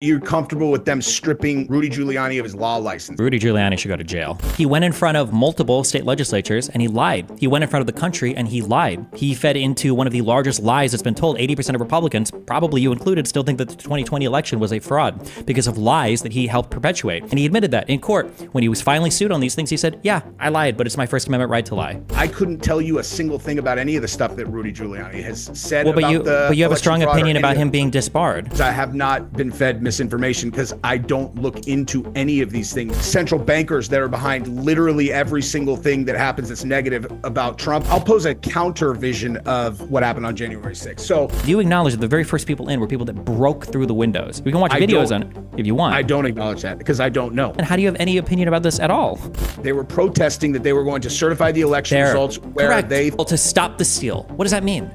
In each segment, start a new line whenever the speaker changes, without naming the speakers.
You're comfortable with them stripping Rudy Giuliani of his law license?
Rudy Giuliani should go to jail. He went in front of multiple state legislatures and he lied. He went in front of the country and he lied. He fed into one of the largest lies that's been told. 80% of Republicans, probably you included, still think that the 2020 election was a fraud because of lies that he helped perpetuate. And he admitted that in court. When he was finally sued on these things, he said, yeah, I lied, but it's my First Amendment right to lie.
I couldn't tell you a single thing about any of the stuff that Rudy Giuliani has said
well,
about
but you have a strong opinion about him being disbarred.
I have not been fed misinformation because I don't look into any of these things. Central bankers that are behind literally every single thing that happens that's negative about Trump. I'll pose a counter vision of what happened on January 6th. So
you acknowledge that the very first people in were people that broke through the windows. We can watch videos on it if you want.
I don't acknowledge that because I don't know.
And how do you have any opinion about this at all?
They were protesting that they were going to certify the election results where
Correct.
they...
Well, to stop the steal. What does that mean?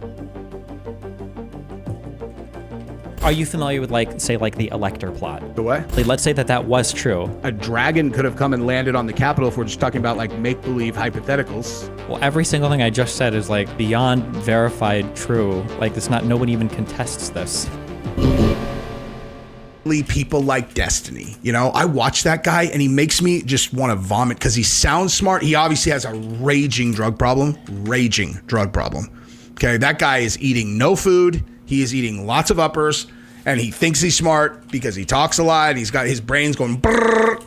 Are you familiar with, like, say, like the elector plot?
The what?
Like, let's say that that was true.
A dragon could have come and landed on the Capitol if we're just talking about, like, make-believe hypotheticals.
Well, every single thing I just said is, like, beyond verified true. Like, it's not, nobody even contests this.
People like Destiny. You know, I watch that guy and he makes me just want to vomit because he sounds smart. He obviously has a raging drug problem. Okay, that guy is eating no food. He is eating lots of uppers, and he thinks he's smart because he talks a lot. And he's got his brains going brrr.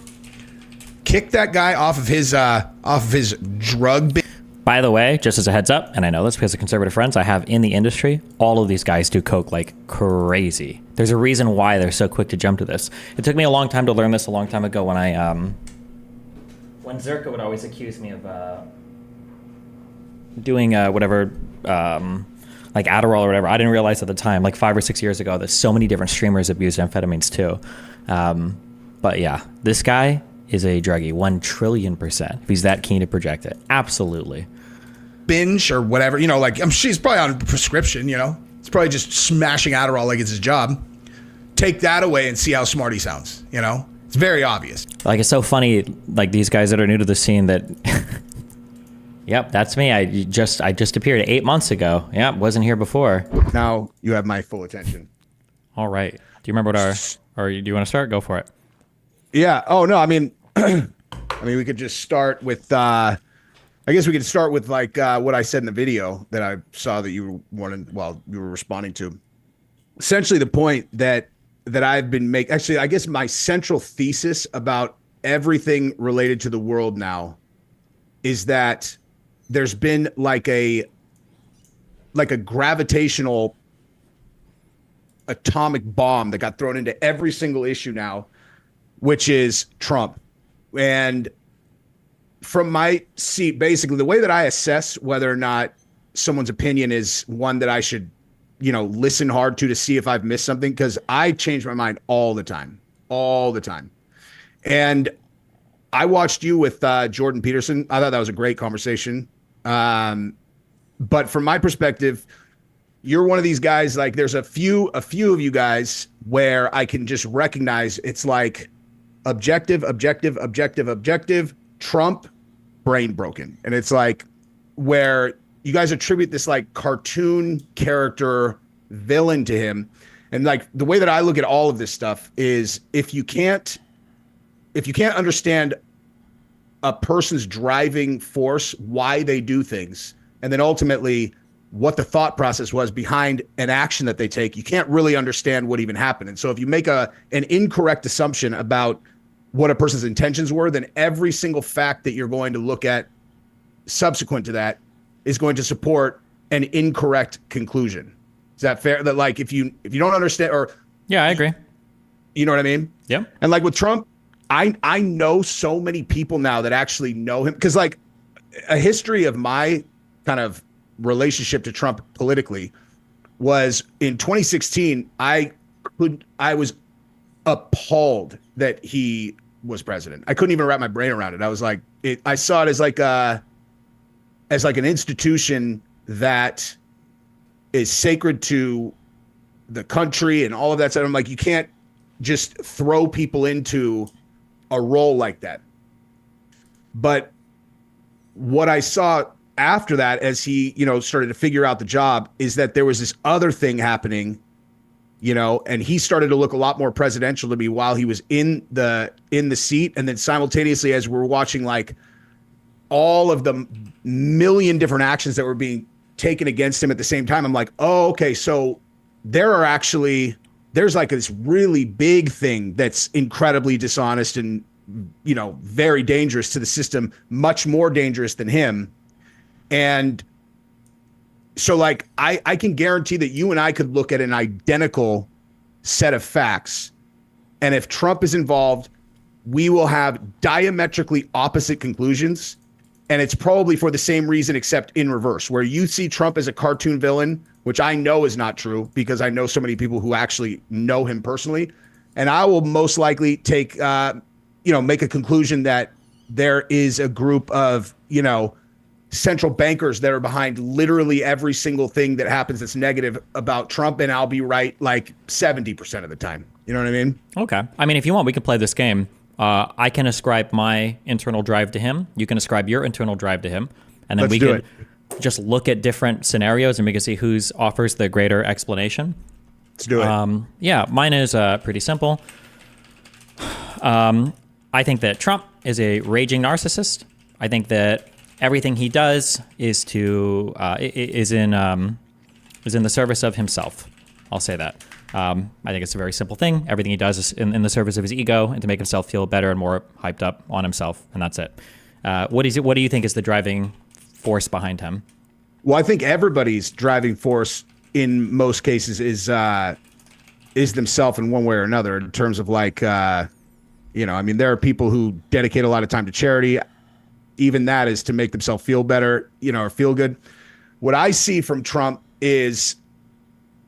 Kick that guy off of his drug.
By the way, just as a heads up, and I know this because of conservative friends I have in the industry, all of these guys do coke like crazy. There's a reason why they're so quick to jump to this. It took me a long time to learn this a long time ago when when Zerka would always accuse me of doing whatever. Like Adderall or whatever. I didn't realize at the time, like 5 or 6 years ago, that so many different streamers abused amphetamines too. But yeah, this guy is a druggie, 1,000,000,000,000%. If he's that keen to project it, absolutely.
Binge or whatever, you know, like she's probably on prescription, you know. It's probably just smashing Adderall like it's his job. Take that away and see how smart he sounds, you know. It's very obvious.
Like, it's so funny, like these guys that are new to the scene that... Yep, that's me. I just appeared 8 months ago. Yep, wasn't here before.
Now you have my full attention.
All right. Do you remember what or do you want to start? Go for it.
Yeah. Oh no. I mean, we could just start with. I guess we could start with like what I said in the video that I saw that you were responding to. Essentially, the point that I've been making. Actually, I guess my central thesis about everything related to the world now is that there's been like a gravitational atomic bomb that got thrown into every single issue now, which is Trump. And from my seat, basically the way that I assess whether or not someone's opinion is one that I should, you know, listen hard to see if I've missed something, because I change my mind all the time. And I watched you with Jordan Peterson. I thought that was a great conversation. But from my perspective, you're one of these guys, like there's a few of you guys where I can just recognize it's like objective, Trump, brain broken. And it's like where you guys attribute this like cartoon character villain to him. And like the way that I look at all of this stuff is if you can't understand a person's driving force, why they do things, and then ultimately what the thought process was behind an action that they take, you can't really understand what even happened. And so if you make an incorrect assumption about what a person's intentions were, then every single fact that you're going to look at subsequent to that is going to support an incorrect conclusion. Is that fair? That like if you don't understand, or
yeah, I agree.
You know what I mean?
Yeah. And
like with Trump, I know so many people now that actually know him, because like a history of my kind of relationship to Trump politically was in 2016. I was appalled that he was president. I couldn't even wrap my brain around it. I was like, I saw it as like an institution that is sacred to the country and all of that stuff. I'm like, you can't just throw people into a role like that. But what I saw after that, as he, you know, started to figure out the job, is that there was this other thing happening you know, and he started to look a lot more presidential to me while he was in the seat. And then simultaneously, as we're watching like all of the million different actions that were being taken against him at the same time, I'm like, oh, okay, so there's like this really big thing that's incredibly dishonest and, you know, very dangerous to the system, much more dangerous than him. And so like, I can guarantee that you and I could look at an identical set of facts. And if Trump is involved, we will have diametrically opposite conclusions. And it's probably for the same reason, except in reverse, where you see Trump as a cartoon villain, which I know is not true because I know so many people who actually know him personally. And I will most likely take, make a conclusion that there is a group of, you know, central bankers that are behind literally every single thing that happens that's negative about Trump. And I'll be right like 70% of the time. You know what I mean?
Okay. I mean, if you want, we can play this game. I can ascribe my internal drive to him. You can ascribe your internal drive to him. And then we can just look at different scenarios and we can see whose offers the greater explanation.
Let's do it.
Yeah, mine is pretty simple. I think that Trump is a raging narcissist. I think that everything he does is in the service of himself. I'll say that. I think it's a very simple thing. Everything he does is in the service of his ego and to make himself feel better and more hyped up on himself, and that's it. What do you think is the driving force behind him?
Well, I think everybody's driving force in most cases is themselves in one way or another in terms of like, I mean, there are people who dedicate a lot of time to charity. Even that is to make themselves feel better, you know, or feel good. What I see from Trump is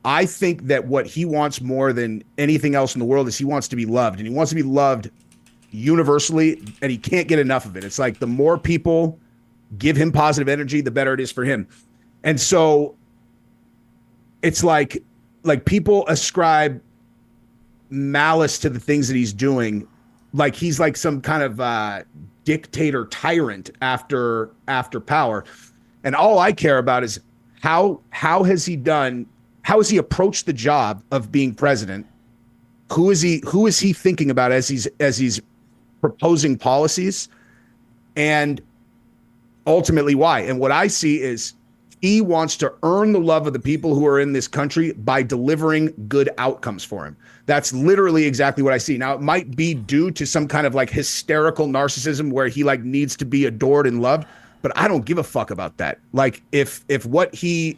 I think that what he wants more than anything else in the world is he wants to be loved, and he wants to be loved universally, and he can't get enough of it. It's like the more people give him positive energy, the better it is for him. And so it's like people ascribe malice to the things that he's doing. Like he's like some kind of dictator tyrant after power. And all I care about is how has he approached the job of being president? Who is he thinking about as he's proposing policies, and ultimately why? And what I see is he wants to earn the love of the people who are in this country by delivering good outcomes for him. That's literally exactly what I see. Now, it might be due to some kind of like hysterical narcissism where he like needs to be adored and loved, but I don't give a fuck about that. Like if what he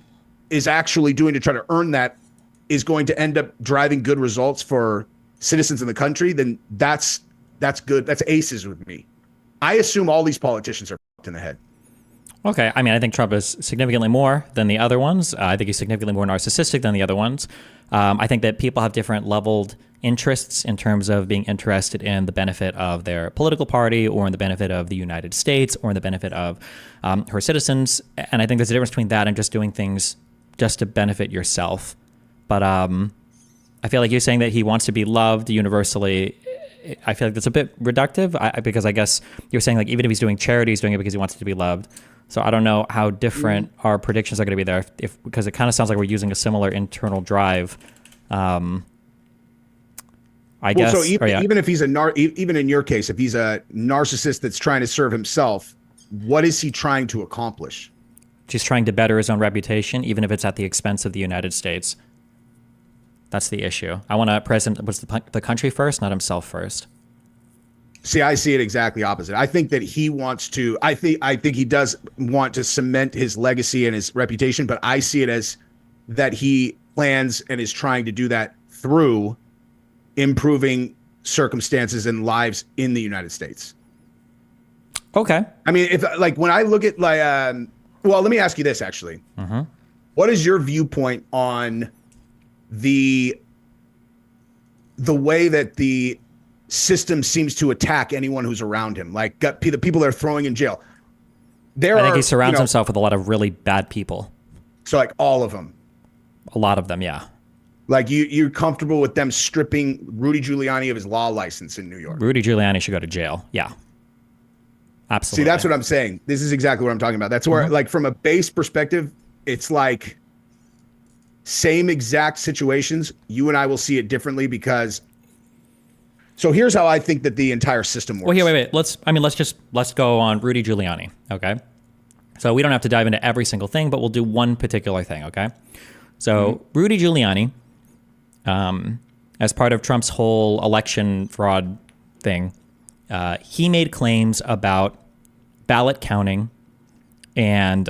is actually doing to try to earn that is going to end up driving good results for citizens in the country, then that's good. That's aces with me. I assume all these politicians are fucked in the head.
Okay. I mean, I think Trump is significantly more than the other ones. I think he's significantly more narcissistic than the other ones. I think that people have different leveled interests in terms of being interested in the benefit of their political party or in the benefit of the United States or in the benefit of her citizens. And I think there's a difference between that and just doing things just to benefit yourself. But I feel like you're saying that he wants to be loved universally. I feel like that's a bit reductive because I guess you're saying like even if he's doing charity, he's doing it because he wants to be loved. So I don't know how different our predictions are going to be there because it kind of sounds like we're using a similar internal drive. I guess.
So even if he's even in your case, if he's a narcissist that's trying to serve himself, what is he trying to accomplish?
He's trying to better his own reputation, even if it's at the expense of the United States. That's the issue. I want to present the country first, not himself first.
See, I see it exactly opposite. I think that he wants to. I think he does want to cement his legacy and his reputation, but I see it as that he plans and is trying to do that through improving circumstances and lives in the United States.
Okay.
I mean, if like when I look at like, well, let me ask you this actually.
Mm-hmm.
What is your viewpoint on the way that the system seems to attack anyone who's around him, like the people they're throwing in jail?
I think he surrounds himself with a lot of really bad people.
So like all of them?
A lot of them, yeah.
Like you're comfortable with them stripping Rudy Giuliani of his law license in New York?
Rudy Giuliani should go to jail, yeah. Absolutely.
See, that's what I'm saying. This is exactly what I'm talking about. That's where, like, from a base perspective, it's like same exact situations, you and I will see it differently because. So here's how I think that the entire system works.
Well, here, wait. Let's go on Rudy Giuliani. Okay. So we don't have to dive into every single thing, but we'll do one particular thing. Okay. So Rudy Giuliani, as part of Trump's whole election fraud thing, he made claims about ballot counting and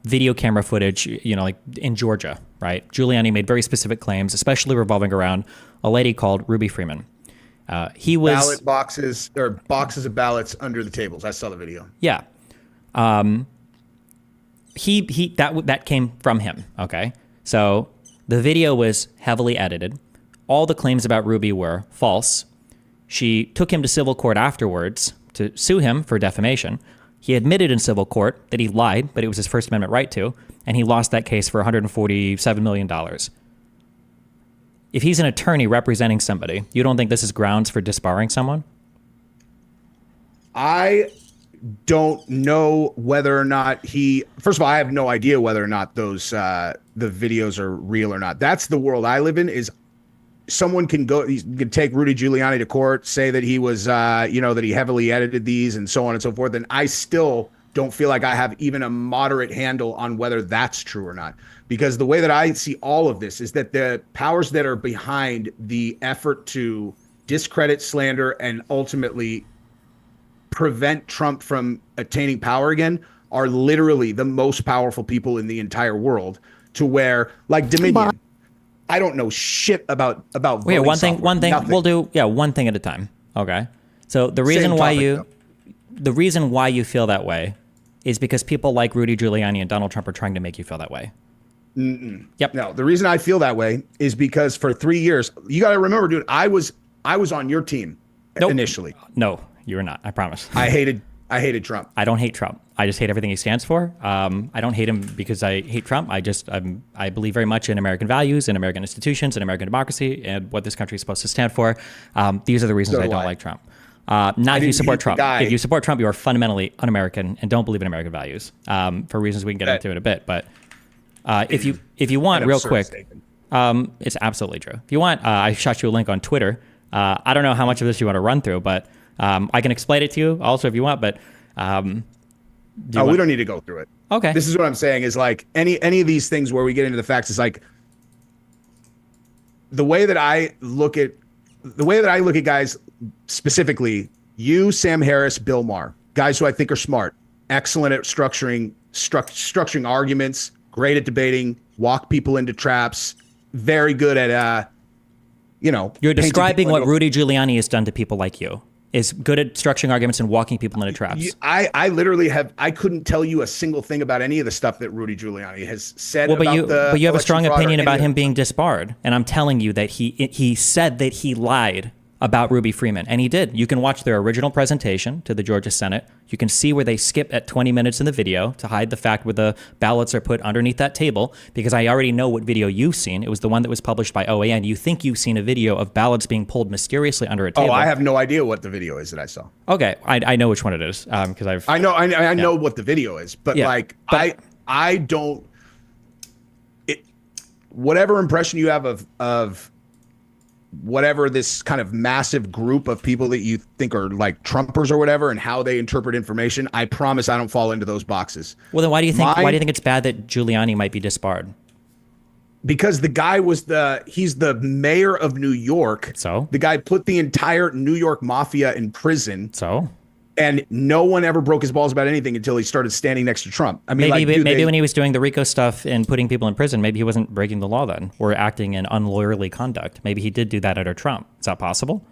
video camera footage, like in Georgia, right? Giuliani made very specific claims, especially revolving around a lady called Ruby Freeman. He was
ballot boxes or boxes of ballots under the tables. I saw the video.
Yeah. That came from him. Okay. So the video was heavily edited. All the claims about Ruby were false. She took him to civil court afterwards to sue him for defamation. He admitted in civil court that he lied, but it was his First Amendment right to, and he lost that case for $147 million. If he's an attorney representing somebody, you don't think this is grounds for disbarring someone?
I don't know whether or not first of all, I have no idea whether or not those the videos are real or not. That's the world I live in. Is someone can take Rudy Giuliani to court, say that he was that he heavily edited these and so on and so forth, and I still don't feel like I have even a moderate handle on whether that's true or not. Because the way that I see all of this is that the powers that are behind the effort to discredit, slander, and ultimately prevent Trump from attaining power again are literally the most powerful people in the entire world, to where, like Dominion, I don't know shit about
Wait, one thing
nothing.
We'll do one thing at a time. Okay. So the reason why you feel that way is because people like Rudy Giuliani and Donald Trump are trying to make you feel that way. Yep.
No, the reason I feel that way is because for 3 years, you got to remember, dude, I was on your team initially.
No, you were not. I promise.
I hated Trump.
I don't hate Trump. I just hate everything he stands for. I don't hate him because I hate Trump. I believe very much in American values, in American institutions, in American democracy, and what this country is supposed to stand for. These are the reasons I don't like Trump. Not if you support Trump. If you support Trump, you are fundamentally un-American and don't believe in American values, for reasons we can get into in a bit. But if you want, real quick, it's absolutely true. If you want, I shot you a link on Twitter. I don't know how much of this you want to run through, but I can explain it to you also if you want. But we
don't need to go through it.
Okay.
This is what I'm saying is like any of these things where we get into the facts is like the way that I look at guys, specifically you, Sam Harris, Bill Maher, guys who I think are smart, excellent at structuring arguments, great at debating, walk people into traps, very good at
You're describing what Rudy Giuliani has done to people like you. Is good at structuring arguments and walking people into traps.
I literally I couldn't tell you a single thing about any of the stuff that Rudy Giuliani has said.
Well, but you have a strong opinion about him being disbarred, and I'm telling you that he said that he lied about Ruby Freeman, and he did. You can watch their original presentation to the Georgia Senate. You can see where they skip at 20 minutes in the video to hide the fact where the ballots are put underneath that table, because I already know what video you've seen. It was the one that was published by OAN. You think you've seen a video of ballots being pulled mysteriously under a table.
Oh, I have no idea what the video is that I saw.
Okay, I know which one it is, because I
know what the video is, but I don't. Whatever impression you have of whatever this kind of massive group of people that you think are like Trumpers or whatever, and how they interpret information, I promise I don't fall into those boxes.
Well, then why do you think it's bad that Giuliani might be disbarred?
Because the guy he's the mayor of New York.
So
the guy put the entire New York mafia in prison.
So.
And no one ever broke his balls about anything until he started standing next to Trump. I mean,
maybe when he was doing the RICO stuff and putting people in prison, maybe he wasn't breaking the law then, or acting in unlawyerly conduct. Maybe he did do that under Trump. Is that possible?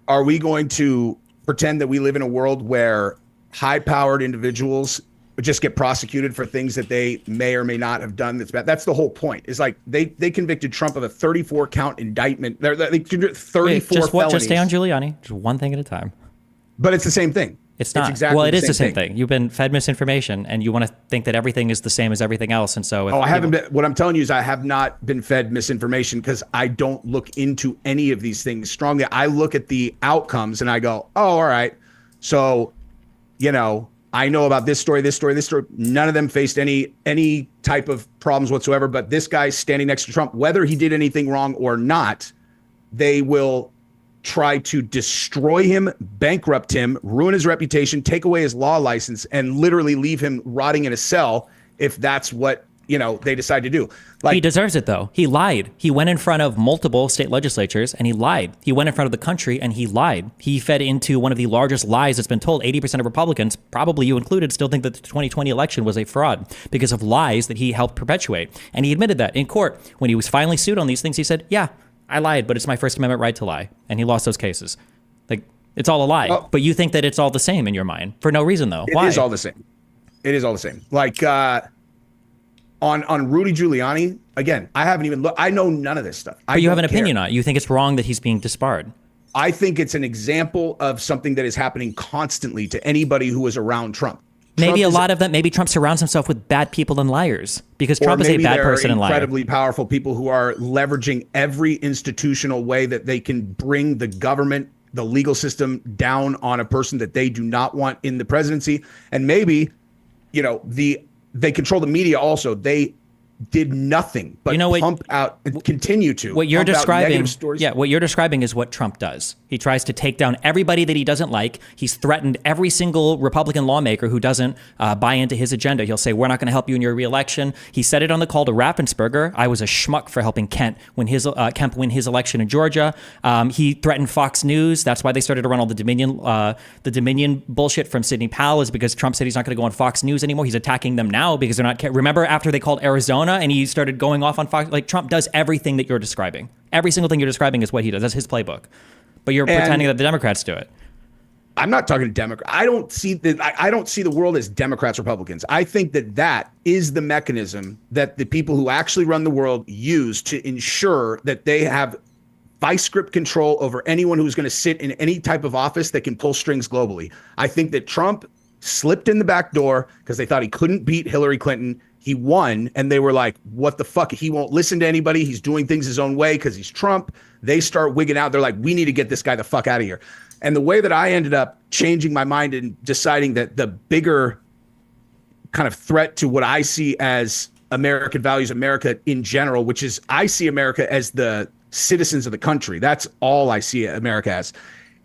Are we going to pretend that we live in a world where high-powered individuals just get prosecuted for things that they may or may not have done that's bad? That's the whole point. Is like they convicted Trump of a 34-count indictment. They convicted 34 felonies.
Just stay on Giuliani. Just one thing at a time.
But it's the same thing.
It's not. It is the same thing. You've been fed misinformation, and you want to think that everything is the same as everything else. And so,
I haven't been. What I'm telling you is, I have not been fed misinformation because I don't look into any of these things strongly. I look at the outcomes and I go, "Oh, all right." So, I know about this story, this story, this story. None of them faced any type of problems whatsoever. But this guy standing next to Trump, whether he did anything wrong or not, they will try to destroy him, bankrupt him, ruin his reputation, take away his law license, and literally leave him rotting in a cell if that's what, they decide to do. Like,
he deserves it, though. He lied. He went in front of multiple state legislatures and he lied. He went in front of the country and he lied. He fed into one of the largest lies that's been told. 80% of Republicans, probably you included, still think that the 2020 election was a fraud because of lies that he helped perpetuate. And he admitted that in court. When he was finally sued on these things, he said, yeah, I lied, but it's my First Amendment right to lie. And he lost those cases. Like, it's all a lie. Oh, but you think that it's all the same in your mind for no reason, though. Why?
It is all the same. It is all the same. Like, on Rudy Giuliani, again, I haven't even looked. I know none of this stuff.
But you have an opinion on it. You think it's wrong that he's being disbarred.
I think it's an example of something that is happening constantly to anybody who is around Trump.
Maybe a lot of that. Maybe Trump surrounds himself with bad people and liars because Trump is a bad person and liar.
Incredibly powerful people who are leveraging every institutional way that they can bring the government, the legal system down on a person that they do not want in the presidency. And maybe, they control the media also. They did nothing but pump out and continue to.
What you're describing, what you're describing is what Trump does. He tries to take down everybody that he doesn't like. He's threatened every single Republican lawmaker who doesn't buy into his agenda. He'll say, we're not going to help you in your reelection. He said it on the call to Raffensperger. I was a schmuck for helping Kemp win his election in Georgia. He threatened Fox News. That's why they started to run all the Dominion bullshit from Sidney Powell, is because Trump said he's not going to go on Fox News anymore. He's attacking them now because they're not. Remember after they called Arizona and he started going off on Fox? Like, Trump does everything that you're describing. Every single thing you're describing is what he does. That's his playbook. But you're pretending that the Democrats do it.
I'm not talking to Democrats. I don't see the world as Democrats, Republicans. I think that is the mechanism that the people who actually run the world use to ensure that they have vice grip control over anyone who's going to sit in any type of office that can pull strings globally. I think that Trump slipped in the back door because they thought he couldn't beat Hillary Clinton. He won, and they were like, what the fuck? He won't listen to anybody. He's doing things his own way because he's Trump. They start wigging out. They're like, we need to get this guy the fuck out of here. And the way that I ended up changing my mind and deciding that the bigger kind of threat to what I see as American values, America in general, which is I see America as the citizens of the country. That's all I see America as.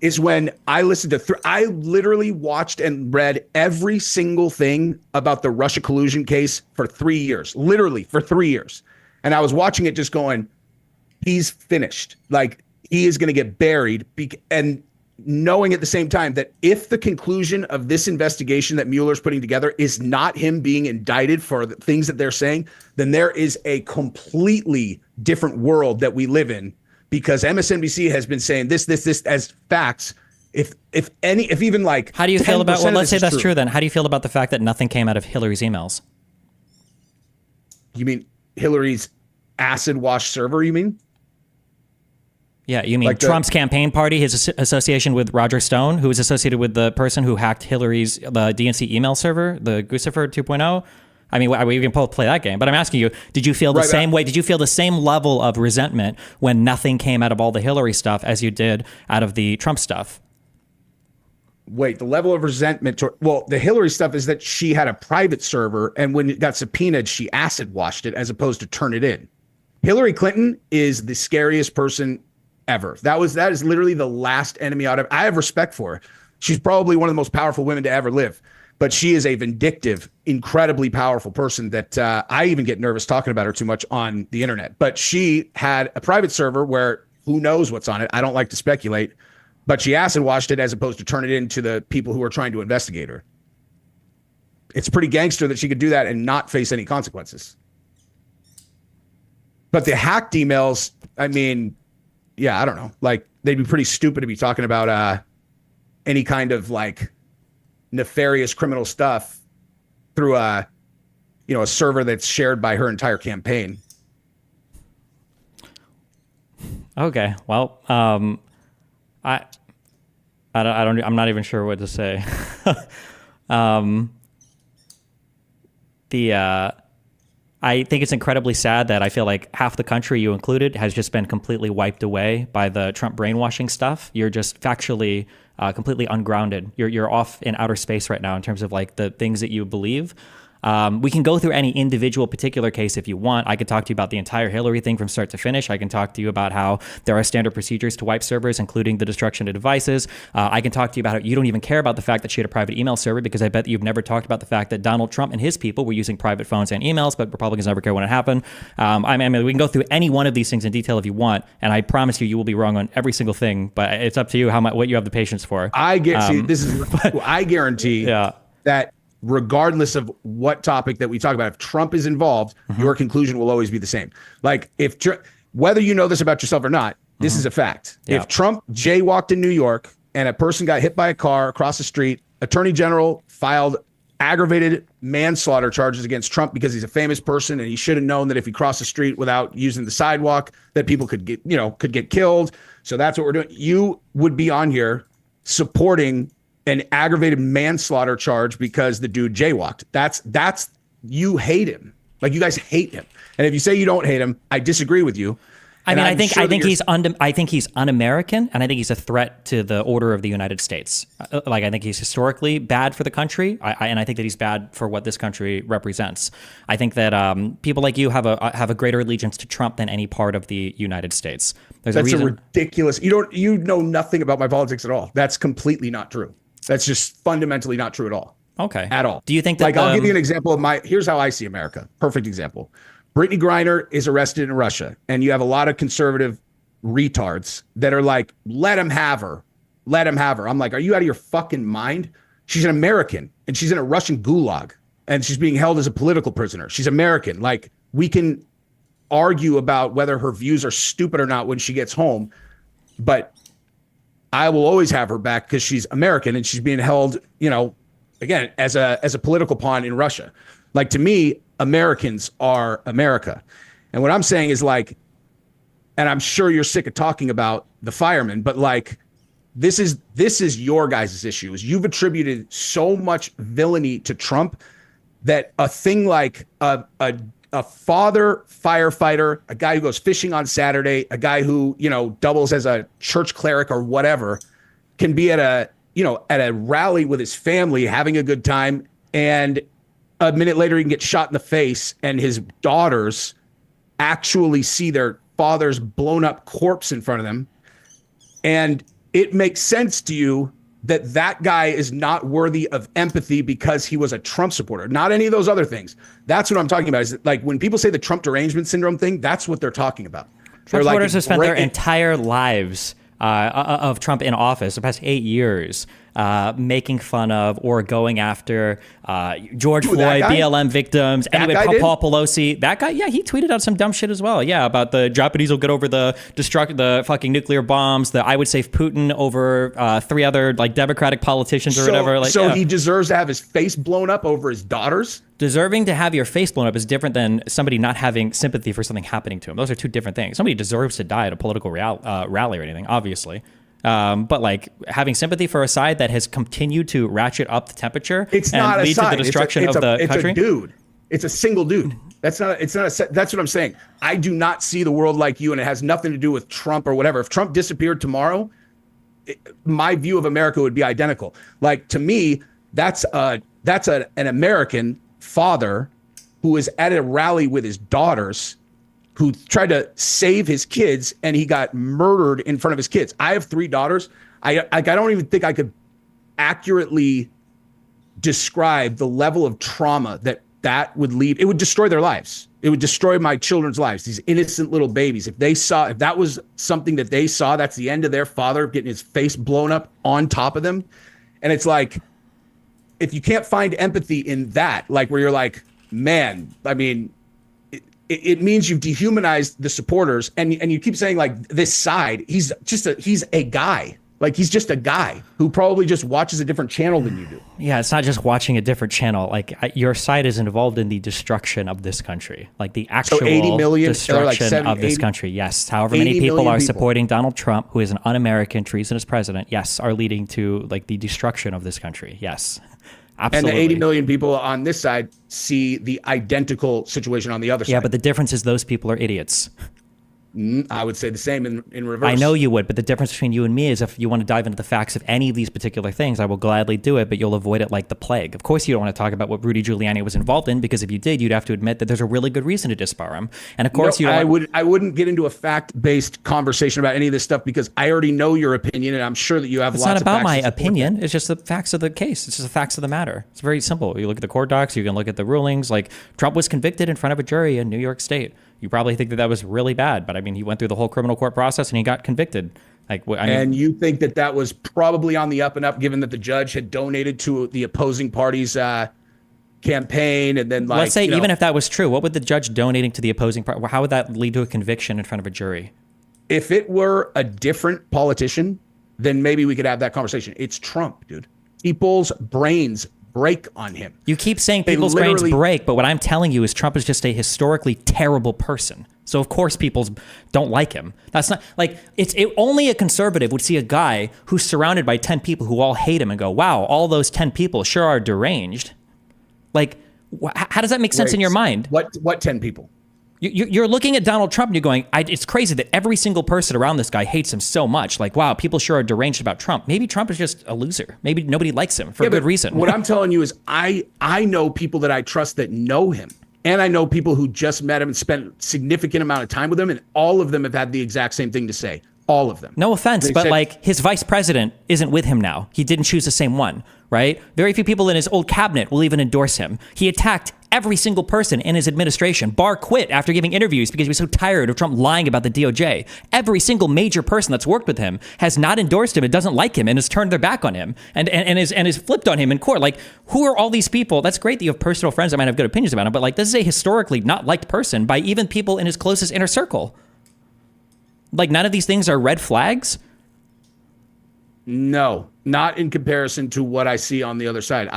Is when I listened to, I literally watched and read every single thing about the Russia collusion case for 3 years, literally for 3 years. And I was watching it just going, he's finished. Like, he is going to get buried. And knowing at the same time that if the conclusion of this investigation that Mueller's putting together is not him being indicted for the things that they're saying, then there is a completely different world that we live in. Because MSNBC has been saying this as facts. If even like,
how do you feel about? Well, let's say that's true. Then how do you feel about the fact that nothing came out of Hillary's emails?
You mean Hillary's acid wash server? You mean?
Yeah, you mean like Trump's campaign party, his association with Roger Stone, who was associated with the person who hacked Hillary's the DNC email server, the Guccifer 2.0. I mean, we can both play that game, but I'm asking you, did you feel the same way? Did you feel the same level of resentment when nothing came out of all the Hillary stuff as you did out of the Trump stuff?
Wait, the level of resentment well, the Hillary stuff is that she had a private server, and when it got subpoenaed, she acid washed it as opposed to turn it in. Hillary Clinton is the scariest person ever. That is literally the last enemy I have respect for her. She's probably one of the most powerful women to ever live. But she is a vindictive, incredibly powerful person that I even get nervous talking about her too much on the internet. But she had a private server where who knows what's on it. I don't like to speculate, but she acid washed it as opposed to turn it into the people who are trying to investigate her. It's pretty gangster that she could do that and not face any consequences. But the hacked emails, I mean, yeah, I don't know. Like, they'd be pretty stupid to be talking about any kind of like nefarious criminal stuff through a server that's shared by her entire campaign.
Okay, well, I'm not even sure what to say. I think it's incredibly sad that I feel like half the country, you included, has just been completely wiped away by the Trump brainwashing stuff. You're just factually completely ungrounded. You're off in outer space right now in terms of like the things that you believe. We can go through any individual particular case if you want. I could talk to you about the entire Hillary thing from start to finish. I can talk to you about how there are standard procedures to wipe servers, including the destruction of devices. I can talk to you about how you don't even care about the fact that she had a private email server, because I bet that you've never talked about the fact that Donald Trump and his people were using private phones and emails, but Republicans never care when it happened. I mean, we can go through any one of these things in detail if you want, and I promise you, you will be wrong on every single thing, but it's up to you what you have the patience for.
I guarantee that regardless of what topic that we talk about, if Trump is involved, your conclusion will always be the same. Like whether you know this about yourself or not, this is a fact. Yeah. If Trump jaywalked in New York and a person got hit by a car across the street, Attorney General filed aggravated manslaughter charges against Trump because he's a famous person and he should have known that if he crossed the street without using the sidewalk, that people could get killed. So that's what we're doing. You would be on here supporting an aggravated manslaughter charge because the dude jaywalked. That's you hate him. Like, you guys hate him. And if you say you don't hate him, I disagree with you.
I mean, I think he's un-American, and I think he's a threat to the order of the United States. Like, I think he's historically bad for the country, and I think that he's bad for what this country represents. I think that people like you have a greater allegiance to Trump than any part of the United States. That's a
ridiculous. You know nothing about my politics at all. That's completely not true. That's just fundamentally not true at all.
Okay.
At all.
Do you think that
I'll give you an example of here's how I see America. Perfect example. Brittany Griner is arrested in Russia, and you have a lot of conservative retards that are like, let him have her. Let him have her. I'm like, are you out of your fucking mind? She's an American, and she's in a Russian gulag, and she's being held as a political prisoner. She's American. Like, we can argue about whether her views are stupid or not when she gets home, but I will always have her back because she's American and she's being held, again, as a political pawn in Russia. Like, to me, Americans are America. And what I'm saying is, like, and I'm sure you're sick of talking about the firemen, but like, this is your guys' issue. Is you've attributed so much villainy to Trump that a thing like a father firefighter, a guy who goes fishing on Saturday, a guy who, doubles as a church cleric or whatever, can be at a rally with his family having a good time, and a minute later he can get shot in the face, and his daughters actually see their father's blown up corpse in front of them. And it makes sense to you that guy is not worthy of empathy because he was a Trump supporter, not any of those other things. That's what I'm talking about. Is like, when people say the Trump derangement syndrome thing, that's what they're talking about.
Trump supporters have spent their entire lives of Trump in office, the past 8 years, making fun of or going after George Floyd, BLM victims. Anyway, Paul Pelosi, that guy, yeah, he tweeted out some dumb shit as well. Yeah, about the Japanese will get over the fucking nuclear bombs. I would save Putin over 3 other like Democratic politicians or whatever. Like,
he deserves to have his face blown up over his daughters.
Deserving to have your face blown up is different than somebody not having sympathy for something happening to him. Those are two different things. Somebody deserves to die at a political rally or anything, obviously. But like, having sympathy for a side that has continued to ratchet up the temperature and lead to the destruction of the country.
It's a dude. It's a single dude. That's what I'm saying. I do not see the world like you, and it has nothing to do with Trump or whatever. If Trump disappeared tomorrow, my view of America would be identical. Like, to me, that's an American father who is at a rally with his daughters, who tried to save his kids, and he got murdered in front of his kids. I have 3 daughters. I don't even think I could accurately describe the level of trauma that would leave. It would destroy their lives. It would destroy my children's lives, these innocent little babies. If that was something that they saw, that's the end of their father getting his face blown up on top of them. And it's like, if you can't find empathy in that, like, where you're like, man, I mean, it means you've dehumanized the supporters, and you keep saying, like, this side, he's a guy. Like, he's just a guy who probably just watches a different channel than you do.
Yeah, it's not just watching a different channel. Like, your side is involved in the destruction of this country, like the actual
80 million,
destruction of this country. Yes, however many people are supporting Donald Trump, who is an un-American, treasonous president, yes, are leading to like the destruction of this country. Yes. Absolutely.
And the 80 million people on this side see the identical situation on the other side.
Yeah, but the difference is those people are idiots.
I would say the same in reverse.
I know you would, but the difference between you and me is if you want to dive into the facts of any of these particular things, I will gladly do it, but you'll avoid it like the plague. Of course, you don't want to talk about what Rudy Giuliani was involved in, because if you did, you'd have to admit that there's a really good reason to disbar him. And of course,
I wouldn't get into a fact-based conversation about any of this stuff, because I already know your opinion, and I'm sure that you have
it's
lots of facts.
It's not about my opinion. It's just the facts of the case. It's just the facts of the matter. It's very simple. You look at the court docs, you can look at the rulings. Like, Trump was convicted in front of a jury in New York State. You probably think that that was really bad, but I mean, he went through the whole criminal court process and he got convicted. Like, I mean,
and you think that that was probably on the up and up, given that the judge had donated to the opposing party's campaign, and then, like,
let's say even if that was true, what would the judge donating to the opposing party? How would that lead to a conviction in front of a jury?
If it were a different politician, then maybe we could have that conversation. It's Trump, dude. People's brains break on him.
You keep saying people's brains break, but what I'm telling you is Trump is just a historically terrible person. So of course people don't like him. That's not like only a conservative would see a guy who's surrounded by 10 people who all hate him and go, wow, all those 10 people sure are deranged. Like, how does that make sense in your mind?
What 10 people?
You're looking at Donald Trump and you're going, it's crazy that every single person around this guy hates him so much. Like, wow, people sure are deranged about Trump. Maybe Trump is just a loser. Maybe nobody likes him for a good reason.
What I'm telling you is I know people that I trust that know him. And I know people who just met him and spent significant amount of time with him. And all of them have had the exact same thing to say. All of them.
No offense, but like, his vice president isn't with him now. He didn't choose the same one, right? Very few people in his old cabinet will even endorse him. He attacked every single person in his administration. Barr quit after giving interviews because he was so tired of Trump lying about the DOJ. Every single major person that's worked with him has not endorsed him and doesn't like him and has turned their back on him and is flipped on him in court. Like, who are all these people? That's great that you have personal friends that might have good opinions about him, but like, this is a historically not liked person by even people in his closest inner circle. Like, none of these things are red flags?
No, not in comparison to what I see on the other side.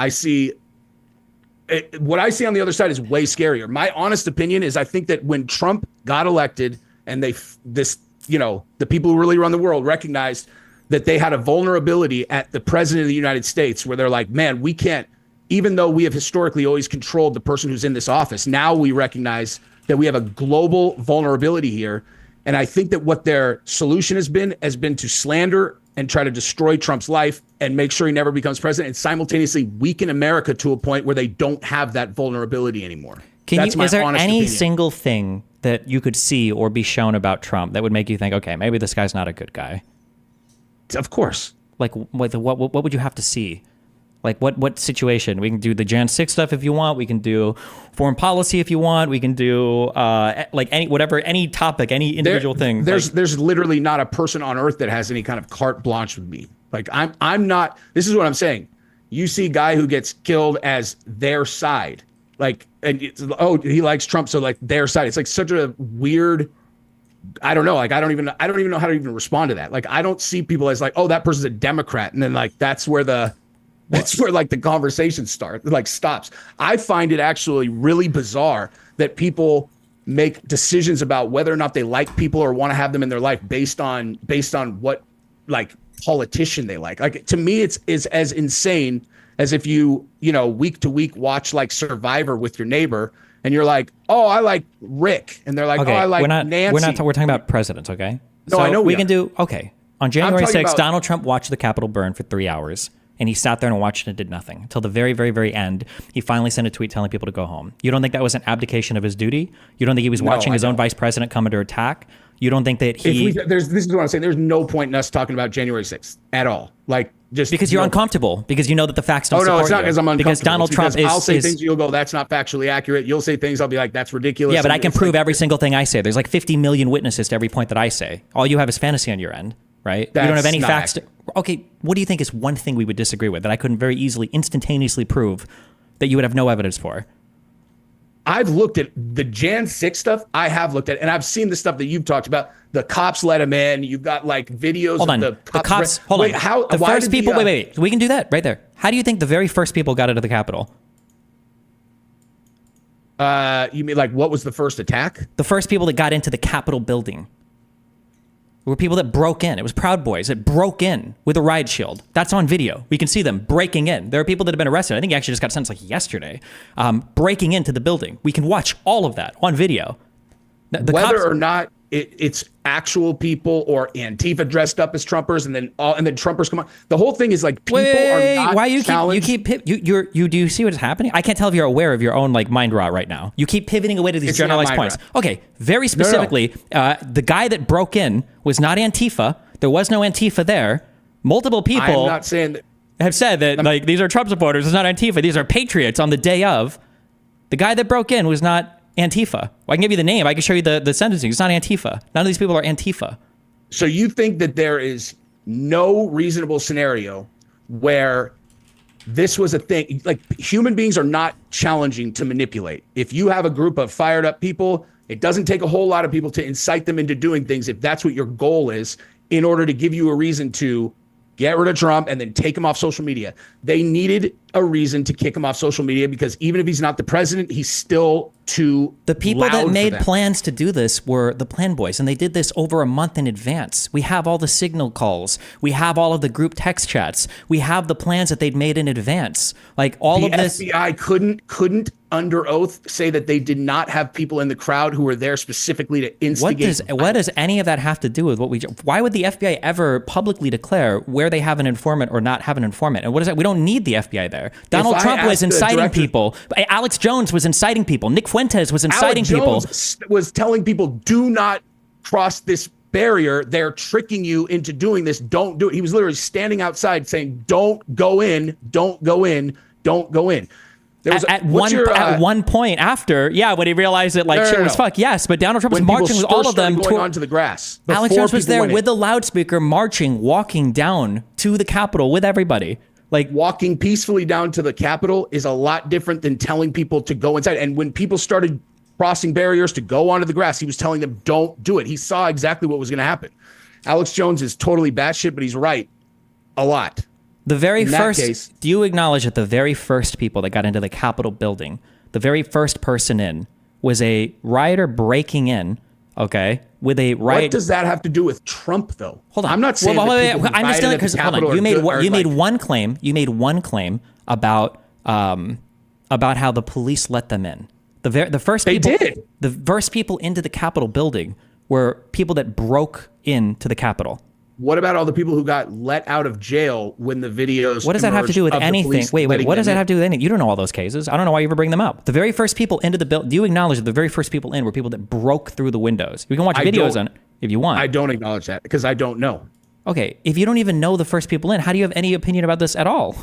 What I see on the other side is way scarier. My honest opinion is I think that when Trump got elected and the people who really run the world recognized that they had a vulnerability at the president of the United States, where they're like, man, we can't, even though we have historically always controlled the person who's in this office, now we recognize that we have a global vulnerability here. And I think that what their solution has been to slander and try to destroy Trump's life and make sure he never becomes president, and simultaneously weaken America to a point where they don't have that vulnerability anymore.
Is there any single thing that you could see or be shown about Trump that would make you think, okay, maybe this guy's not a good guy?
Of course.
Like, what would you have to see? Like, what situation? We can do the Jan 6 stuff if you want. We can do foreign policy if you want. We can do any topic, any individual thing.
There's literally not a person on earth that has any kind of carte blanche with me. Like, I'm not. This is what I'm saying. You see a guy who gets killed as their side, like, and he likes Trump, so like their side. It's like such a weird. I don't know. Like, I don't even know how to even respond to that. Like, I don't see people as like, oh, that person's a Democrat, and then like that's where like the conversation stops. I find it actually really bizarre that people make decisions about whether or not they like people or want to have them in their life based on what like politician they like. Like, to me, it's as insane as if you week to week watch like Survivor with your neighbor and you're like, oh, I like Rick, and they're like,
okay,
oh, I like Nancy.
We're talking about presidents, okay?
No, I know
we can do okay. On January 6th, Donald Trump watched the Capitol burn for 3 hours. And he sat there and watched it and did nothing until the very, very, very end. He finally sent a tweet telling people to go home. You don't think that was an abdication of his duty? You don't think he was watching his own vice president come under attack? You don't think that
this is what I'm saying. There's no point in us talking about January 6th at all. Like, just
because you're uncomfortable, because you know that the facts don't support you.
Oh, no, it's not because I'm uncomfortable.
Because Donald Trump
I'll say things, you'll go, that's not factually accurate. You'll say things, I'll be like, that's ridiculous.
Yeah, but I can prove every single thing I say. There's like 50 million witnesses to every point that I say. All you have is fantasy on your end, right? You don't have any facts. Okay, what do you think is one thing we would disagree with that I couldn't very easily, instantaneously prove that you would have no evidence for?
I've looked at the Jan 6 stuff. I have looked at, and I've seen the stuff that you've talked about. The cops let him in. You've got like videos of the cops.
Hold on. The first people. Wait. We can do that right there. How do you think the very first people got into the Capitol?
You mean like what was the first attack?
The first people that got into the Capitol building were people that broke in. It was Proud Boys that broke in with a riot shield. That's on video. We can see them breaking in. There are people that have been arrested. I think he actually just got sentenced like yesterday, breaking into the building. We can watch all of that on video.
Whether or not it's actual people or Antifa dressed up as Trumpers, and then Trumpers come on. The whole thing is like people are not
why you
challenged.
you do you see what's happening? I can't tell if you're aware of your own like mind rot right now. You keep pivoting away to these generalized points. Okay, very specifically, the guy that broke in was not Antifa. There was no Antifa there. Multiple people
I'm not saying that,
have said that like these are Trump supporters. It's not Antifa. These are patriots on the day of. The guy that broke in was not Antifa. Well, I can give you the name. I can show you the sentencing. It's not Antifa. None of these people are Antifa.
So you think that there is no reasonable scenario where this was a thing? Like, human beings are not challenging to manipulate. If you have a group of fired up people, it doesn't take a whole lot of people to incite them into doing things if that's what your goal is, in order to give you a reason to get rid of Trump and then take him off social media. They needed a reason to kick him off social media because even if he's not the president, he's still too
The people
loud
that
for
made
them.
plans to do this were the Plan Boys, and they did this over a month in advance. We have all the signal calls. We have all of the group text chats. We have the plans that they'd made in advance. Like all of this.
The FBI couldn't under oath say that they did not have people in the crowd who were there specifically to instigate.
What does any of that have to do with what we? Why would the FBI ever publicly declare where they have an informant or not have an informant? And what is that? We don't need the FBI there. Donald Trump was inciting people. Alex Jones was inciting people. Nick Fuentes was inciting people.
Alex Jones was telling people, do not cross this barrier. They're tricking you into doing this. Don't do it. He was literally standing outside saying, don't go in, don't go in, don't go in.
At one point after, when he realized that shit was fuck, yes, but Donald Trump was marching with all of them
going onto the grass.
Alex Jones was there with the loudspeaker, marching, walking down to the Capitol with everybody. Like,
walking peacefully down to the Capitol is a lot different than telling people to go inside. And when people started crossing barriers to go onto the grass, he was telling them, don't do it. He saw exactly what was going to happen. Alex Jones is totally batshit, but he's right a lot.
The very first, do you acknowledge that the very first people that got into the Capitol building, the very first person in was a rioter breaking in, okay, with a riot.
What does that have to do with Trump, though?
Hold on.
I'm not saying
I'm just telling because hold on. You made one claim. You made one claim about how the police let them in. The first people into the Capitol building were people that broke into the Capitol.
What about all the people who got let out of jail when the videos?
What does that have to do with anything? Wait. What does that have to do with anything? You don't know all those cases. I don't know why you ever bring them up. The very first people into the building. Do you acknowledge that the very first people in were people that broke through the windows? You can watch videos on it if you want.
I don't acknowledge that because I don't know.
Okay, if you don't even know the first people in, how do you have any opinion about this at all?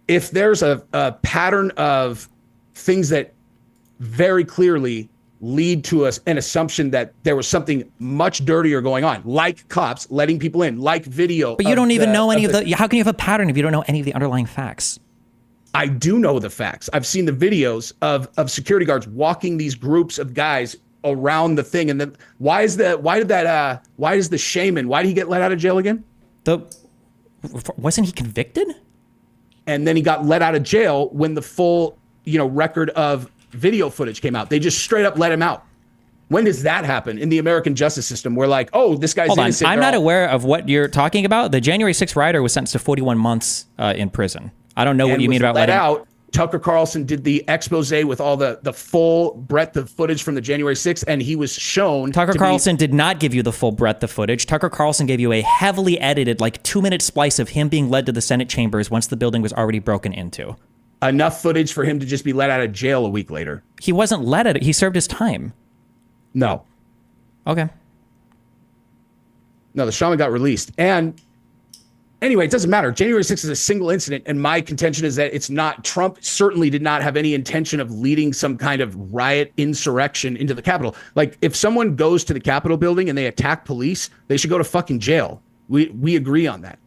If there's a pattern of things that very clearly lead to an assumption that there was something much dirtier going on, like cops letting people in, like video.
But you don't even know any of the. How can you have a pattern if you don't know any of the underlying facts?
I do know the facts. I've seen the videos of security guards walking these groups of guys around the thing. And then why is the shaman? Why did he get let out of jail again?
Wasn't he convicted?
And then he got let out of jail when the full record of video footage came out. They just straight up let him out. When does that happen in the American justice system? We're like, oh, this guy's innocent.
I'm not aware of what you're talking about. The January 6th rioter was sentenced to 41 months in prison. I don't know what you mean about letting
out. Tucker Carlson did the expose with all the full breadth of footage from the January 6th, and he was shown.
Tucker Carlson did not give you the full breadth of footage. Tucker Carlson gave you a heavily edited, 2-minute splice of him being led to the Senate chambers once the building was already broken into.
Enough footage for him to just be let out of jail a week later.
He wasn't let out. He served his time.
No.
Okay.
No, the shaman got released. And anyway, it doesn't matter. January 6th is a single incident, and my contention is that it's not. Trump certainly did not have any intention of leading some kind of riot insurrection into the Capitol. Like, if someone goes to the Capitol building and they attack police, they should go to fucking jail. We agree on that.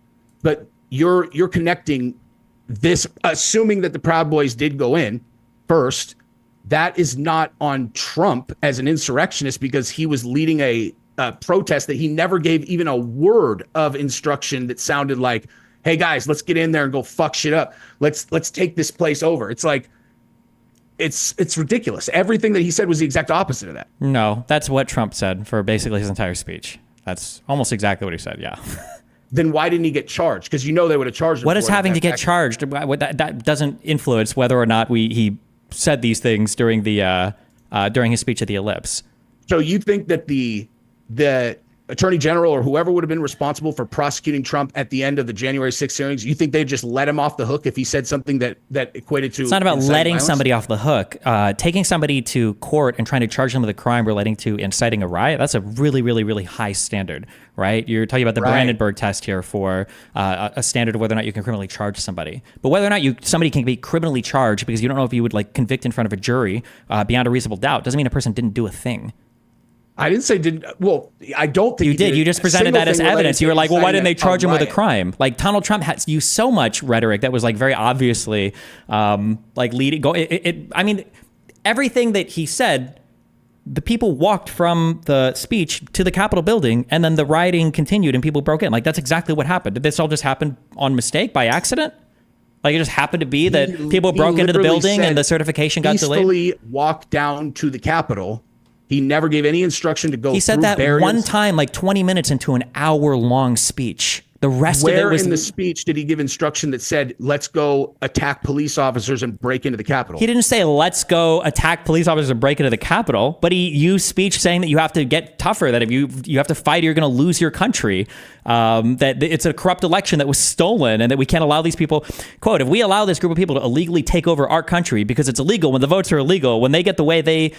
But you're connecting this, assuming that the Proud Boys did go in first, that is not on Trump as an insurrectionist because he was leading a protest that he never gave even a word of instruction that sounded like, hey guys, let's get in there and go fuck shit up. Let's take this place over. It's like, it's ridiculous. Everything that he said was the exact opposite of that.
No, that's what Trump said for basically his entire speech. That's almost exactly what he said. Yeah.
Then why didn't he get charged? Because they would have charged him.
What is having to get charged? That doesn't influence whether or not he said these things during his speech at the Ellipse.
So you think that the attorney general or whoever would have been responsible for prosecuting Trump at the end of the January 6th hearings, you think they just let him off the hook if he said something that equated to?
It's not about letting
violence?
somebody off the hook. Taking somebody to court and trying to charge them with a crime relating to inciting a riot, that's a really, really, really high standard, right? You're talking about the Brandenburg test here for a standard of whether or not you can criminally charge somebody. But whether or not somebody can be criminally charged because you don't know if you would like convict in front of a jury beyond a reasonable doubt doesn't mean a person didn't do a thing.
I didn't say didn't. Well, I don't think
you did. You just presented that as evidence. You were like, well, why didn't they charge him with a crime? Like Donald Trump has used so much rhetoric that was like very obviously like leading. I mean, everything that he said, the people walked from the speech to the Capitol building, and then the rioting continued, and people broke in. Like that's exactly what happened. Did this all just happen on mistake by accident? Like it just happened to be that people broke into the building and the certification got delayed?
Peacefully walked down to the Capitol. He never gave any instruction to go.
He said that
barriers.
One time, like 20 minutes into an hour-long speech. The rest of it was...
Where in the speech did he give instruction that said, let's go attack police officers and break into the Capitol?
He didn't say, let's go attack police officers and break into the Capitol, but he used speech saying that you have to get tougher, that if you have to fight or you're going to lose your country, that it's a corrupt election that was stolen and that we can't allow these people... Quote, if we allow this group of people to illegally take over our country because it's illegal when the votes are illegal, when they get the way they...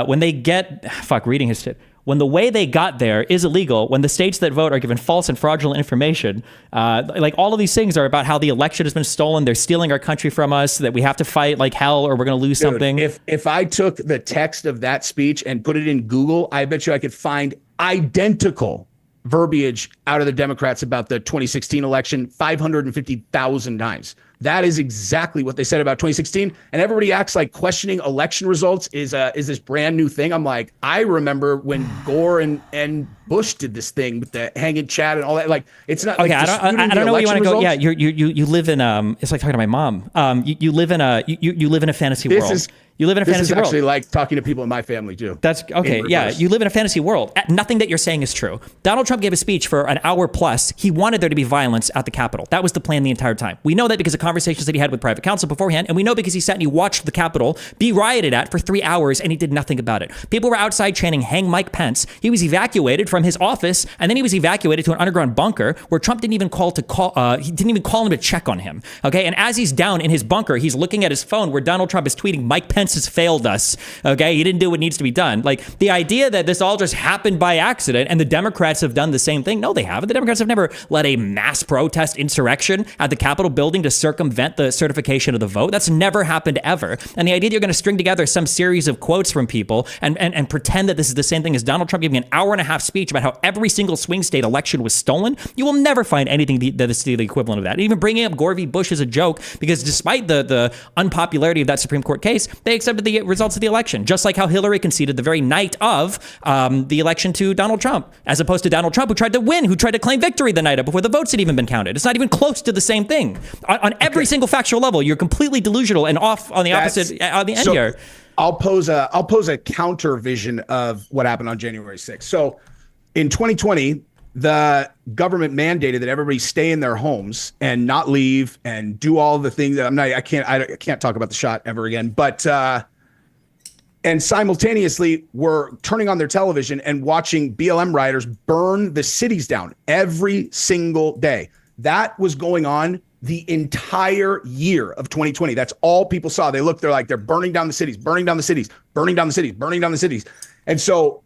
when they get... Fuck, reading his shit. When the way they got there is illegal, when the states that vote are given false and fraudulent information, like all of these things are about how the election has been stolen, they're stealing our country from us, that we have to fight like hell or we're going to lose something.
If I took the text of that speech and put it in Google, I bet you I could find identical verbiage out of the Democrats about the 2016 election 550,000 times. That is exactly what they said about 2016. And everybody acts like questioning election results is this brand new thing. I'm like, I remember when Gore and Bush did this thing with the hanging Chad and all that. Like, it's not.
Okay,
like,
I don't know where you want to go. Yeah, you live in it's like talking to my mom. You live in a fantasy world. You live in a fantasy world.
This is actually like talking to people in my family too.
That's okay. Yeah, you live in a fantasy world. Nothing that you're saying is true. Donald Trump gave a speech for an hour plus. He wanted there to be violence at the Capitol. That was the plan the entire time. We know that because of conversations that he had with private counsel beforehand, and we know because he sat and he watched the Capitol be rioted at for 3 hours and he did nothing about it. People were outside chanting, "Hang Mike Pence." He was evacuated from his office, and then he was evacuated to an underground bunker where Trump didn't even call him to check on him. Okay, and as he's down in his bunker, he's looking at his phone where Donald Trump is tweeting, "Mike Pence has failed us." Okay, he didn't do what needs to be done. Like the idea that this all just happened by accident and the Democrats have done the same thing. No, they haven't. The Democrats have never led a mass protest insurrection at the Capitol building to circumvent the certification of the vote. That's never happened ever. And the idea that you're going to string together some series of quotes from people and pretend that this is the same thing as Donald Trump giving an hour-and-a-half speech about how every single swing state election was stolen, you will never find anything that is the equivalent of that. Even bringing up Gore v. Bush is a joke because despite the unpopularity of that Supreme Court case, they accepted the results of the election, just like how Hillary conceded the very night of the election to Donald Trump, as opposed to Donald Trump, who tried to win, who tried to claim victory the night of before the votes had even been counted. It's not even close to the same thing. On every single factual level, you're completely delusional and off on the opposite on the end here.
I'll pose a counter vision of what happened on January 6th. So in 2020, the government mandated that everybody stay in their homes and not leave and do all the things that I can't talk about the shot ever again, but and simultaneously were turning on their television and watching BLM rioters burn the cities down every single day. That was going on the entire year of 2020. That's all people saw. They looked, they're burning down the cities, burning down the cities, burning down the cities, burning down the cities. And so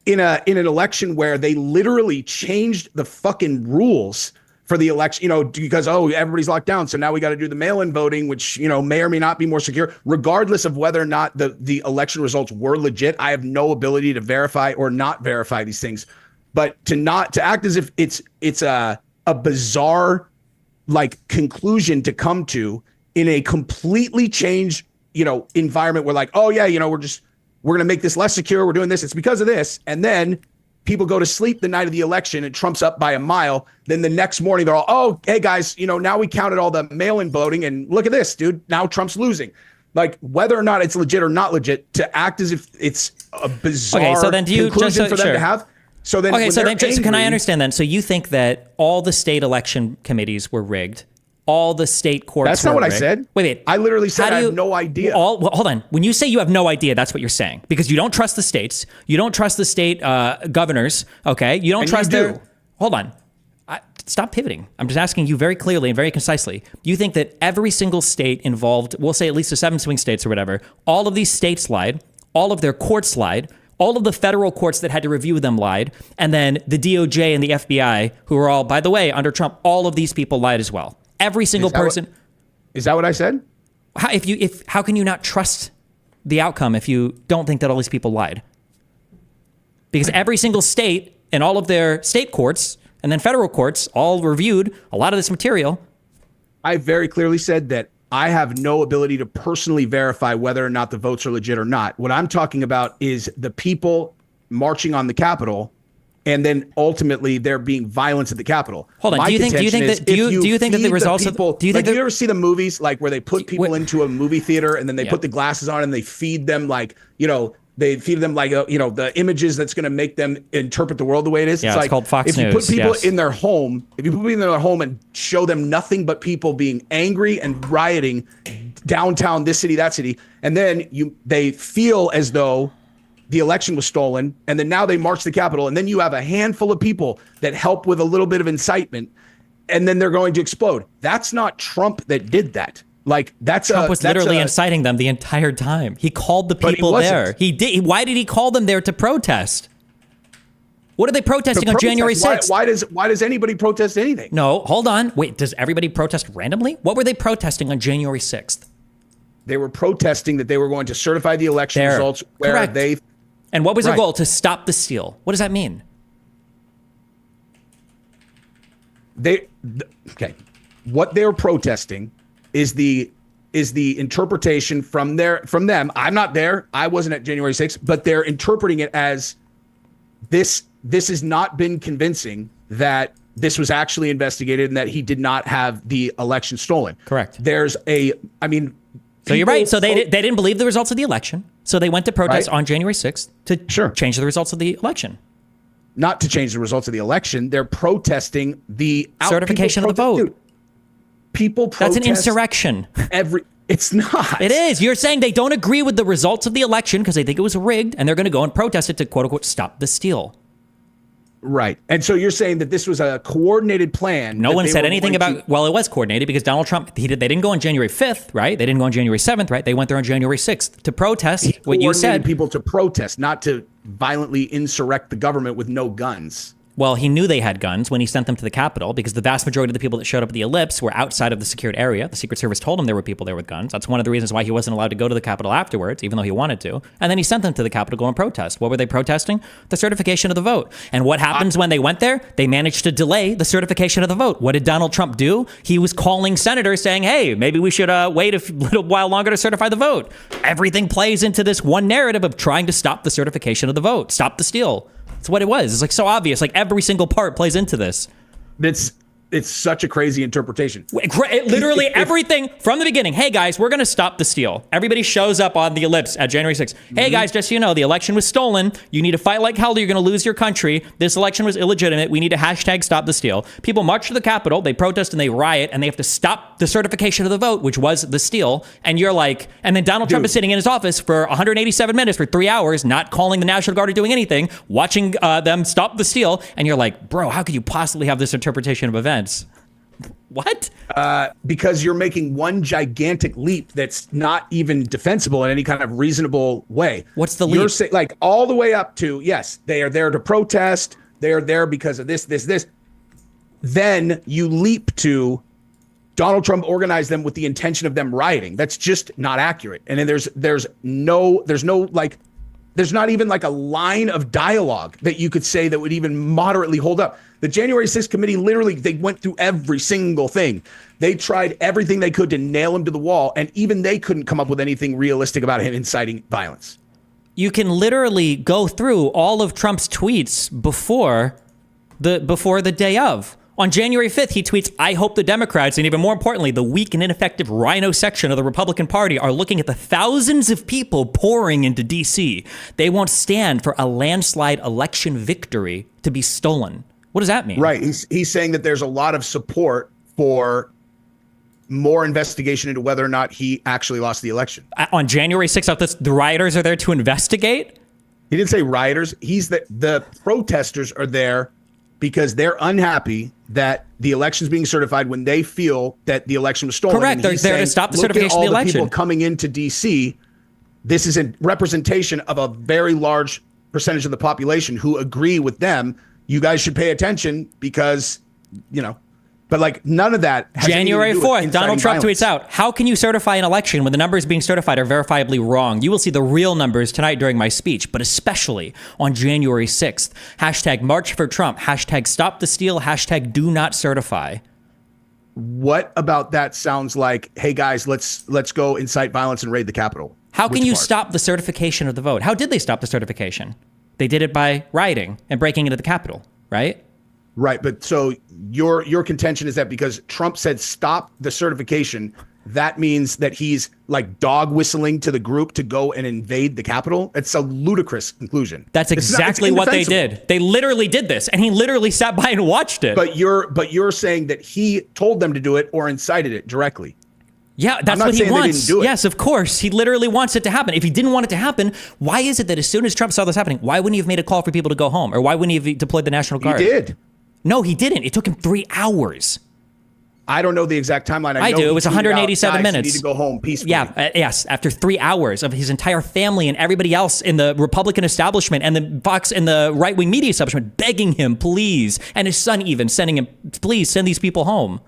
in an election where they literally changed the fucking rules for the election, because, everybody's locked down. So now we got to do the mail-in voting, which, may or may not be more secure, regardless of whether or not the election results were legit. I have no ability to verify or not verify these things, but to act as if it's a bizarre conclusion to come to in a completely changed, environment where we're going to make this less secure. We're doing this. It's because of this. And then people go to sleep the night of the election and Trump's up by a mile. Then the next morning, they're all, "Oh, hey guys, now we counted all the mail-in voting and look at this, dude. Now Trump's losing." Like whether or not it's legit or not legit, to act as if it's a bizarre conclusion for them to have. So then,
can I understand then? So you think that all the state election committees were rigged all the state courts.
That's not what I said.
Wait.
I literally said I have no idea.
Well, hold on. When you say you have no idea, that's what you're saying. Because you don't trust the states. You don't trust the state governors. Okay? You don't trust their... Hold on. Stop pivoting. I'm just asking you very clearly and very concisely. You think that every single state involved, we'll say at least the 7 swing states or whatever, all of these states lied, all of their courts lied, all of the federal courts that had to review them lied, and then the DOJ and the FBI, who are all, by the way, under Trump, all of these people lied as well. Every single person.
Is that what I said?
How can you not trust the outcome if you don't think that all these people lied? Because every single state and all of their state courts and then federal courts all reviewed a lot of this material.
I very clearly said that I have no ability to personally verify whether or not the votes are legit or not. What I'm talking about is the people marching on the Capitol, and then ultimately there being violence at the Capitol.
Hold on. Do you think that the results of do you think
you ever see the movies like where they put people into a movie theater and then they put the glasses on and they feed them they feed them the images that's going to make them interpret the world the way it is.
Yeah, it's like called Fox News.
If you put people in their home, and show them nothing but people being angry and rioting downtown, this city, that city, and then they feel as though the election was stolen, and then now they march to the Capitol, and then you have a handful of people that help with a little bit of incitement, and then they're going to explode. That's not Trump that did that. Trump
was literally inciting them the entire time. He called the people there. He did. Why did he call them there to protest? What are they protesting on January 6th?
Why does anybody protest anything?
No, hold on. Wait, does everybody protest randomly? What were they protesting on January 6th?
They were protesting that they were going to certify the election results where
Correct.
they...
And what was their goal? To stop the steal. What does that mean?
Okay. What they're protesting is the interpretation from them. I'm not there. I wasn't at January 6th, but they're interpreting it as this has not been convincing that this was actually investigated and that he did not have the election stolen.
Correct.
So
you're right. So they didn't believe the results of the election. So they went to protest on January 6th to change the results of the election.
Not to change the results of the election. They're protesting the
certification of the vote.
Dude, people protest.
That's an insurrection.
It's not.
It is. You're saying they don't agree with the results of the election because they think it was rigged, and they're going to go and protest it to quote unquote stop the steal.
Right. And so you're saying that this was a coordinated plan.
No one said anything about, well, it was coordinated because Donald Trump, they didn't go on January 5th, right? They didn't go on January 7th, right? They went there on January 6th to protest what you said.
People to protest, not to violently insurrect the government with no guns.
Well, he knew they had guns when he sent them to the Capitol because the vast majority of the people that showed up at the Ellipse were outside of the secured area. The Secret Service told him there were people there with guns. That's one of the reasons why he wasn't allowed to go to the Capitol afterwards, even though he wanted to. And then he sent them to the Capitol to go and protest. What were they protesting? The certification of the vote. And what happens when they went there? They managed to delay the certification of the vote. What did Donald Trump do? He was calling senators saying, hey, maybe we should wait a little while longer to certify the vote. Everything plays into this one narrative of trying to stop the certification of the vote, stop the steal. That's what it was. It's like so obvious. Like every single part plays into this.
It's such a crazy interpretation.
Literally everything from the beginning. Hey guys, we're going to stop the steal. Everybody shows up on the Ellipse at January 6th. Hey guys, just so you know, the election was stolen. You need to fight like hell or you're going to lose your country. This election was illegitimate. We need to hashtag stop the steal. People march to the Capitol, they protest and they riot and they have to stop the certification of the vote, which was the steal. And you're like, and then Donald Trump is sitting in his office for 187 minutes for 3 hours, not calling the National Guard or doing anything, watching them stop the steal. And you're like, bro, how could you possibly have this interpretation of events? What?
Because you're making one gigantic leap that's not even defensible in any kind of reasonable way.
What's the leap?
You're saying like all the way up to, yes, they are there to protest. They are there because of this. Then you leap to Donald Trump organized them with the intention of them rioting. That's just not accurate. And then there's not even like a line of dialogue that you could say that would even moderately hold up. The January 6th committee, literally, they went through every single thing. They tried everything they could to nail him to the wall, and even they couldn't come up with anything realistic about him inciting violence.
You can literally go through all of Trump's tweets before the day of. On January 5th, he tweets, I hope the Democrats, and even more importantly, the weak and ineffective rhino section of the Republican Party are looking at the thousands of people pouring into D.C. They won't stand for a landslide election victory to be stolen. What does that mean?
Right. He's saying that there's a lot of support for more investigation into whether or not he actually lost the election.
On January 6th, the rioters are there to investigate?
He didn't say rioters. The protesters are there because they're unhappy that the election's being certified when they feel that the election was stolen.
Correct. They're there to stop the certification of the election.
People coming into D.C., this is a representation of a very large percentage of the population who agree with them. You guys should pay attention because, but like none of that.
January 4th, Donald Trump tweets out, "How can you certify an election when the numbers being certified are verifiably wrong? You will see the real numbers tonight during my speech, but especially on January 6th. Hashtag March for Trump. Hashtag Stop the Steal. Hashtag Do Not Certify."
What about that sounds like, hey guys, let's go incite violence and raid the Capitol?
How can you stop the certification of the vote? How did they stop the certification? They did it by rioting and breaking into the Capitol, right?
Right, but so your contention is that because Trump said stop the certification, that means that he's like dog whistling to the group to go and invade the Capitol? It's a ludicrous conclusion.
That's exactly what they did. They literally did this, and he literally sat by and watched it.
But you're saying that he told them to do it or incited it directly.
Yeah, that's what he wants. Yes, of course. He literally wants it to happen. If he didn't want it to happen, why is it that as soon as Trump saw this happening, why wouldn't he have made a call for people to go home? Or why wouldn't he have deployed the National Guard?
He did.
No, he didn't. It took him 3 hours.
I don't know the exact timeline. I know
do. It was 187 minutes.
You need to go home peacefully.
Yeah, yes. After 3 hours of his entire family and everybody else in the Republican establishment and the Fox and the right-wing media establishment begging him, please, and his son even sending him, please send these people home.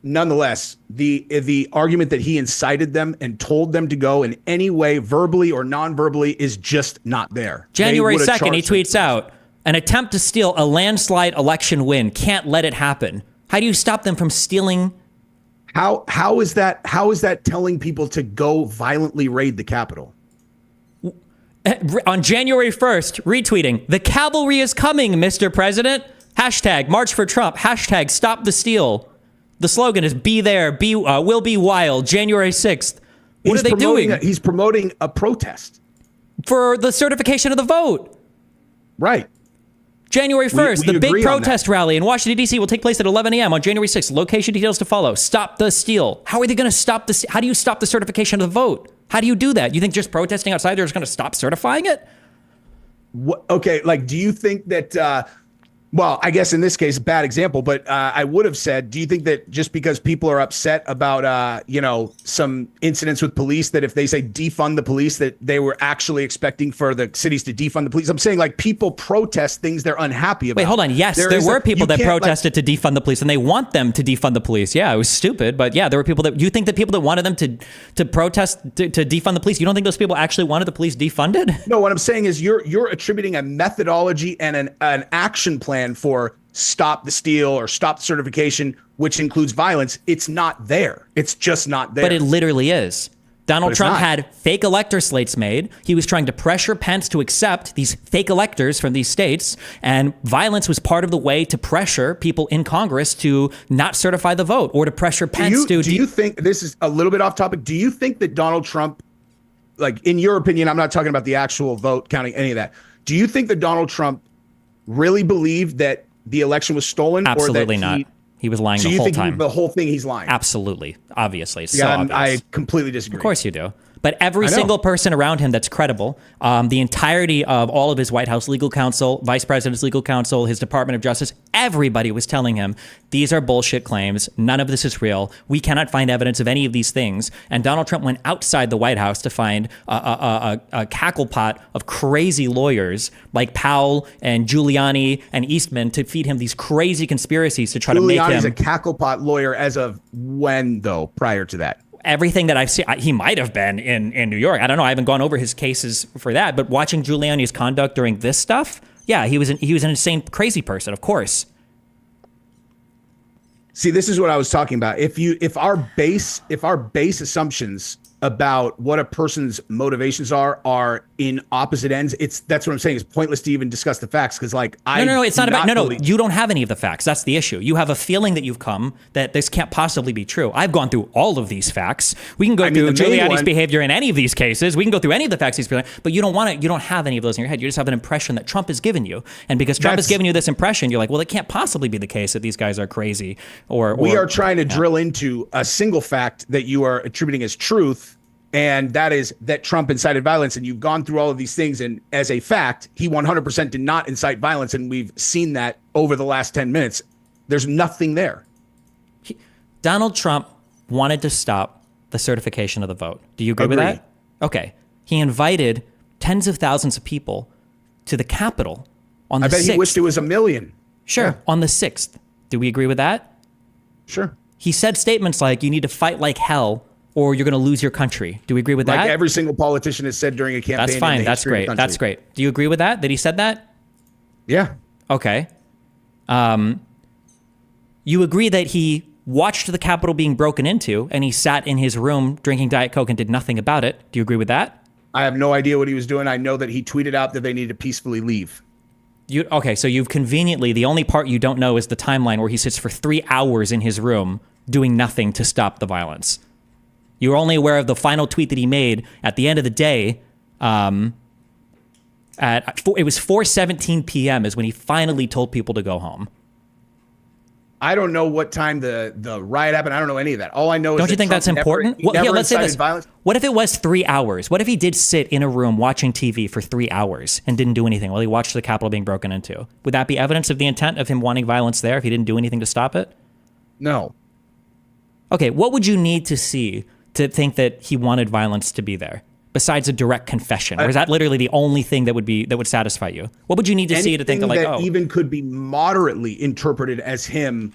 Nonetheless, the argument that he incited them and told them to go in any way, verbally or non-verbally, is just not there.
January 2nd, he tweets out, "An attempt to steal a landslide election win. Can't let it happen." How do you stop them from stealing?
How is that telling people to go violently raid the Capitol?
On January 1st, retweeting, "The cavalry is coming, Mr. President. Hashtag March for Trump. Hashtag Stop the Steal." The slogan is "Be there, will be wild." January 6th. What are they doing?
He's promoting a protest
for the certification of the vote.
Right.
January 1st, the big protest rally in Washington, D.C. will take place at 11 a.m. on January 6th. Location details to follow. Stop the steal. How are they going to stop this? How do you stop the certification of the vote? How do you do that? You think just protesting outside, they're just going to stop certifying it?
Okay, like, do you think that... well, I guess in this case, bad example, but I would have said, do you think that just because people are upset about, some incidents with police, that if they say defund the police, that they were actually expecting for the cities to defund the police? I'm saying, like, people protest things they're unhappy about.
Wait, hold on. Yes, there were people that protested to defund the police, and they want them to defund the police. Yeah, it was stupid, but yeah, there were people that... You think that people that wanted them to protest to defund the police, you don't think those people actually wanted the police defunded?
No, what I'm saying is you're attributing a methodology and an action plan for stop the steal or stop the certification, which includes violence. It's not there. It's just not there.
But it literally is. Donald Trump had fake elector slates made. He was trying to pressure Pence to accept these fake electors from these states, and violence was part of the way to pressure people in Congress to not certify the vote or to pressure Pence to...
Do you think, this is a little bit off topic, do you think that Donald Trump, like, in your opinion, I'm not talking about the actual vote counting, any of that, do you think that Donald Trump really believed that the election was stolen?
Absolutely not. He was lying the whole time. So you think
the whole thing he's lying?
Absolutely. Obviously. It's so obvious.
I completely disagree.
Of course you do. But every single person around him that's credible, the entirety of all of his White House legal counsel, vice president's legal counsel, his Department of Justice, everybody was telling him, these are bullshit claims. None of this is real. We cannot find evidence of any of these things. And Donald Trump went outside the White House to find a cackle pot of crazy lawyers like Powell and Giuliani and Eastman to feed him these crazy conspiracies to try to make him...
Giuliani's a cackle pot lawyer as of when, though, prior to that?
Everything that I've seen, he might have been in New York. I don't know. I haven't gone over his cases for that. But watching Giuliani's conduct during this stuff, yeah, he was an insane, crazy person, of course.
See, this is what I was talking about. If our base assumptions about what a person's motivations are in opposite ends, that's what I'm saying. It's pointless to even discuss the facts because, like,
no, it's not about no. You don't have any of the facts. That's the issue. You have a feeling that you've come that this can't possibly be true. I've gone through all of these facts. We can go through Giuliani's behavior in any of these cases. We can go through any of the facts he's presented, but you don't want to. You don't have any of those in your head. You just have an impression that Trump has given you, and because Trump has given you this impression, you're like, well, it can't possibly be the case that these guys are crazy. Or
we are trying to drill into a single fact that you are attributing as truth. And that is that Trump incited violence, and you've gone through all of these things. And as a fact, he 100% did not incite violence. And we've seen that over the last 10 minutes. There's nothing there.
Donald Trump wanted to stop the certification of the vote. Do you agree with that? Okay. He invited tens of thousands of people to the Capitol on the 6th. I bet
he wished it was 1 million.
Sure. Yeah. On the 6th. Do we agree with that?
Sure.
He said statements like, you need to fight like hell or you're going to lose your country. Do we agree with that?
Like every single politician has said during a campaign.
That's fine. That's great. That's great. Do you agree with that? That he said that?
Yeah.
Okay. You agree that he watched the Capitol being broken into and he sat in his room drinking Diet Coke and did nothing about it. Do you agree with that?
I have no idea what he was doing. I know that he tweeted out that they need to peacefully leave.
Okay, so you've conveniently, the only part you don't know is the timeline where he sits for 3 hours in his room doing nothing to stop the violence. You're only aware of the final tweet that he made at the end of the day. It was 4:17 p.m. is when he finally told people to go home.
I don't know what time the riot happened. I don't know any of that. All I know is
don't you think that's important? Let's say this. Violence. What if it was 3 hours? What if he did sit in a room watching TV for 3 hours and didn't do anything while he watched the Capitol being broken into? Would that be evidence of the intent of him wanting violence there if he didn't do anything to stop it?
No.
Okay, what would you need to see to think that he wanted violence to be there, besides a direct confession? Or is that literally the only thing that would satisfy you? What would you need to see to think that, like,
that even could be moderately interpreted as him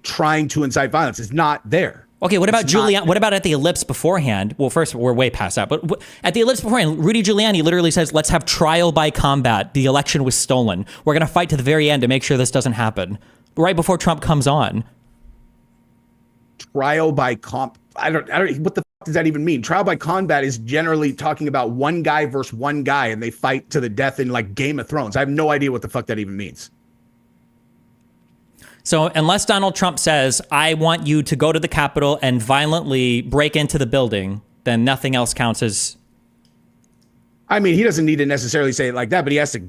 trying to incite violence is not there.
Okay, what about Giuliani? What about at the ellipse beforehand? Well, first, we're way past that. But at the ellipse beforehand, Rudy Giuliani literally says, let's have trial by combat. The election was stolen. We're going to fight to the very end to make sure this doesn't happen. Right before Trump comes on.
Trial by I don't, what the fuck does that even mean? Trial by combat is generally talking about one guy versus one guy and they fight to the death in like Game of Thrones. I have no idea what the fuck that even means.
So unless Donald Trump says, I want you to go to the Capitol and violently break into the building, then nothing else counts as...
I mean, he doesn't need to necessarily say it like that, but he has to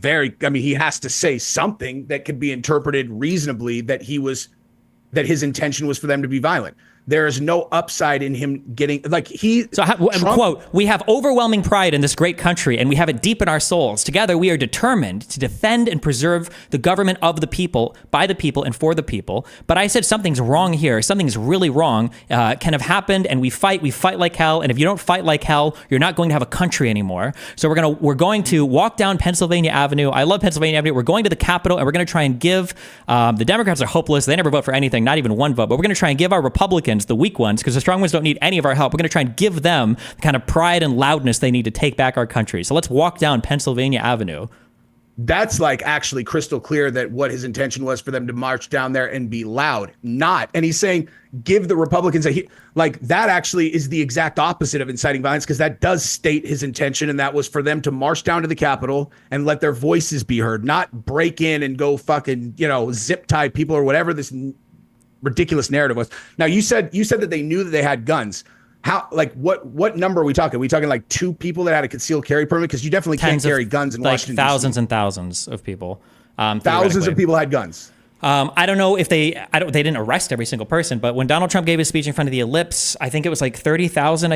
he has to say something that could be interpreted reasonably that his intention was for them to be violent. There is no upside in him getting
quote, we have overwhelming pride in this great country and we have it deep in our souls. Together, we are determined to defend and preserve the government of the people, by the people and for the people. But I said something's wrong here. Something's really wrong can have happened and we fight like hell. And if you don't fight like hell, you're not going to have a country anymore. So we're going to walk down Pennsylvania Avenue. I love Pennsylvania Avenue. We're going to the Capitol and we're going to try and give, the Democrats are hopeless. They never vote for anything, not even one vote, but we're going to try and give our Republicans, the weak ones, because the strong ones don't need any of our help. We're going to try and give them the kind of pride and loudness they need to take back our country. So let's walk down Pennsylvania Avenue.
That's like actually crystal clear that what his intention was for them to march down there and be loud. Not. And he's saying, give the Republicans that actually is the exact opposite of inciting violence, because that does state his intention. And that was for them to march down to the Capitol and let their voices be heard, not break in and go fucking, zip tie people or whatever this ridiculous narrative was. Now you said that they knew that they had guns. How, like, what number are we talking? Are we talking like 2 people that had a concealed carry permit? Because you definitely can't carry guns in Washington.
Thousands and thousands of people.
Thousands of people had guns.
I don't know if they didn't arrest every single person, but when Donald Trump gave his speech in front of the ellipse, I think it was like 30,000,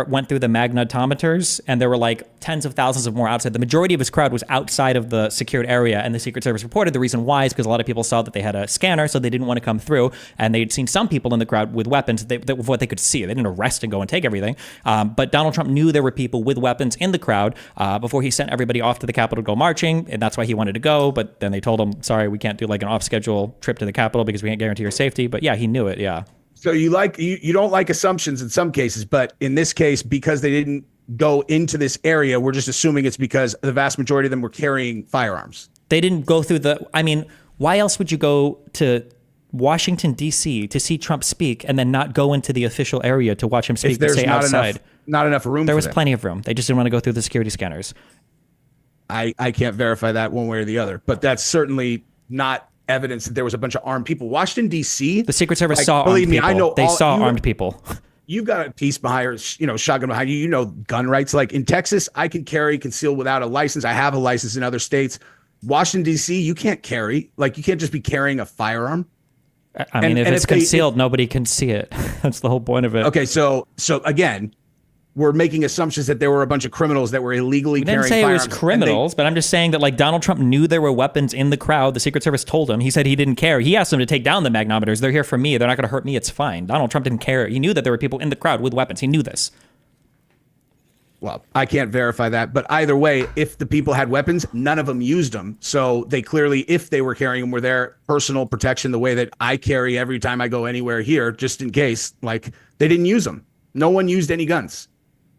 went through the magnetometers, and there were like tens of thousands of more outside. The majority of his crowd was outside of the secured area, and the Secret Service reported the reason why is because a lot of people saw that they had a scanner, so they didn't want to come through, and they'd seen some people in the crowd with weapons of what they could see. They didn't arrest and go and take everything, but Donald Trump knew there were people with weapons in the crowd before he sent everybody off to the Capitol to go marching, and that's why he wanted to go, but then they told him, sorry, we can't do like an off-schedule trip to the Capitol because we can't guarantee your safety. But yeah, he knew it. Yeah.
So you don't like assumptions in some cases, but in this case, because they didn't go into this area, we're just assuming it's because the vast majority of them were carrying firearms.
They didn't go through why else would you go to Washington, D.C. to see Trump speak and then not go into the official area to watch him speak,
If there's
to stay outside?
not enough room.
There
for
was
that.
plenty of room. They just didn't want to go through the security scanners.
I can't verify that one way or the other, but that's certainly not evidence that there was a bunch of armed people. Washington, D.C.
The Secret Service saw armed people.
I know
they saw armed people.
You've got a piece behind, shotgun behind you. You know, gun rights. Like in Texas, I can carry concealed without a license. I have a license in other states. Washington, D.C., you can't carry. Like you can't just be carrying a firearm.
I mean, if it's concealed, nobody can see it. That's the whole point of it.
Okay, so again, we're making assumptions that there were a bunch of criminals that were illegally carrying firearms.
I didn't say it was criminals, but I'm just saying that like Donald Trump knew there were weapons in the crowd. The Secret Service told him. He said he didn't care. He asked them to take down the magnometers. They're here for me. They're not going to hurt me. It's fine. Donald Trump didn't care. He knew that there were people in the crowd with weapons. He knew this.
Well, I can't verify that, but either way, if the people had weapons, none of them used them. So they clearly, if they were carrying them, were their personal protection the way that I carry every time I go anywhere here, just in case. Like they didn't use them. No one used any guns.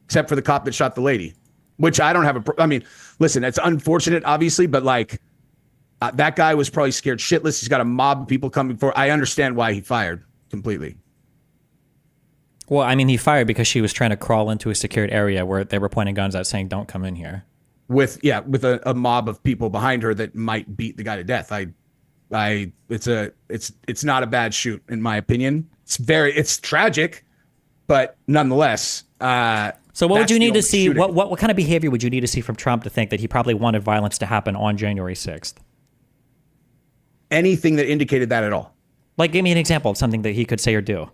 Except for the cop that shot the lady, which I don't have I mean, listen, it's unfortunate, obviously, but like that guy was probably scared shitless. He's got a mob of people coming for. I understand why he fired completely.
Well, I mean, he fired because she was trying to crawl into a secured area where they were pointing guns at, saying, "Don't come in here."
With a mob of people behind her that might beat the guy to death. It's not a bad shoot in my opinion. It's tragic, but nonetheless.
So what would you need to see? What kind of behavior would you need to see from Trump to think that he probably wanted violence to happen on January 6th?
Anything that indicated that at all.
Like, give me an example of something that he could say or do.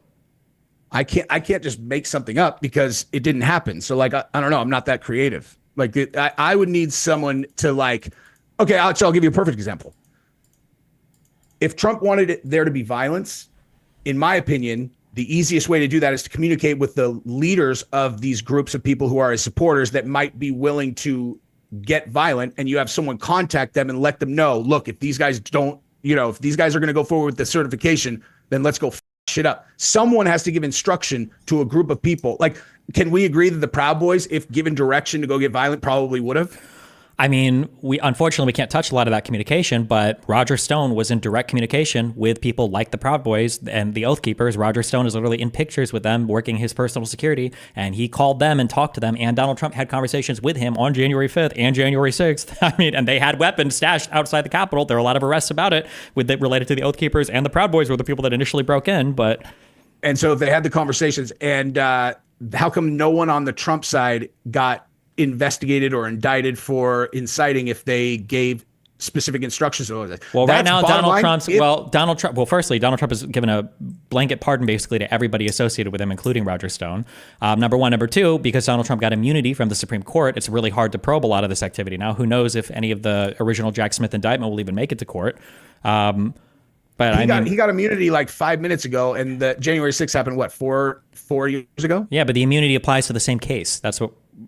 I can't just make something up because it didn't happen. So like, I don't know. I'm not that creative. Like I would need someone to like, okay, I'll give you a perfect example. If Trump wanted there to be violence, in my opinion, the easiest way to do that is to communicate with the leaders of these groups of people who are his supporters that might be willing to get violent. And you have someone contact them and let them know, look, if these guys don't, if these guys are going to go forward with the certification, then let's go shit up. Someone has to give instruction to a group of people. Like, can we agree that the Proud Boys, if given direction to go get violent, probably would have?
I mean, unfortunately we can't touch a lot of that communication, but Roger Stone was in direct communication with people like the Proud Boys and the Oath Keepers. Roger Stone is literally in pictures with them working his personal security, and he called them and talked to them, and Donald Trump had conversations with him on January 5th and January 6th. I mean, and they had weapons stashed outside the Capitol. There were a lot of arrests about it related to the Oath Keepers, and the Proud Boys were the people that initially broke in.
And so if they had the conversations, and how come no one on the Trump side got investigated or indicted for inciting if they gave specific instructions?
Well, right now, Donald Trump, firstly, Donald Trump has given a blanket pardon basically to everybody associated with him, including Roger Stone. Number one. Number two, because Donald Trump got immunity from the Supreme Court, it's really hard to probe a lot of this activity. Now, who knows if any of the original Jack Smith indictment will even make it to court. But he got immunity like 5 minutes ago, and the January 6th happened, what, four years ago? Yeah, but the immunity applies to the same case.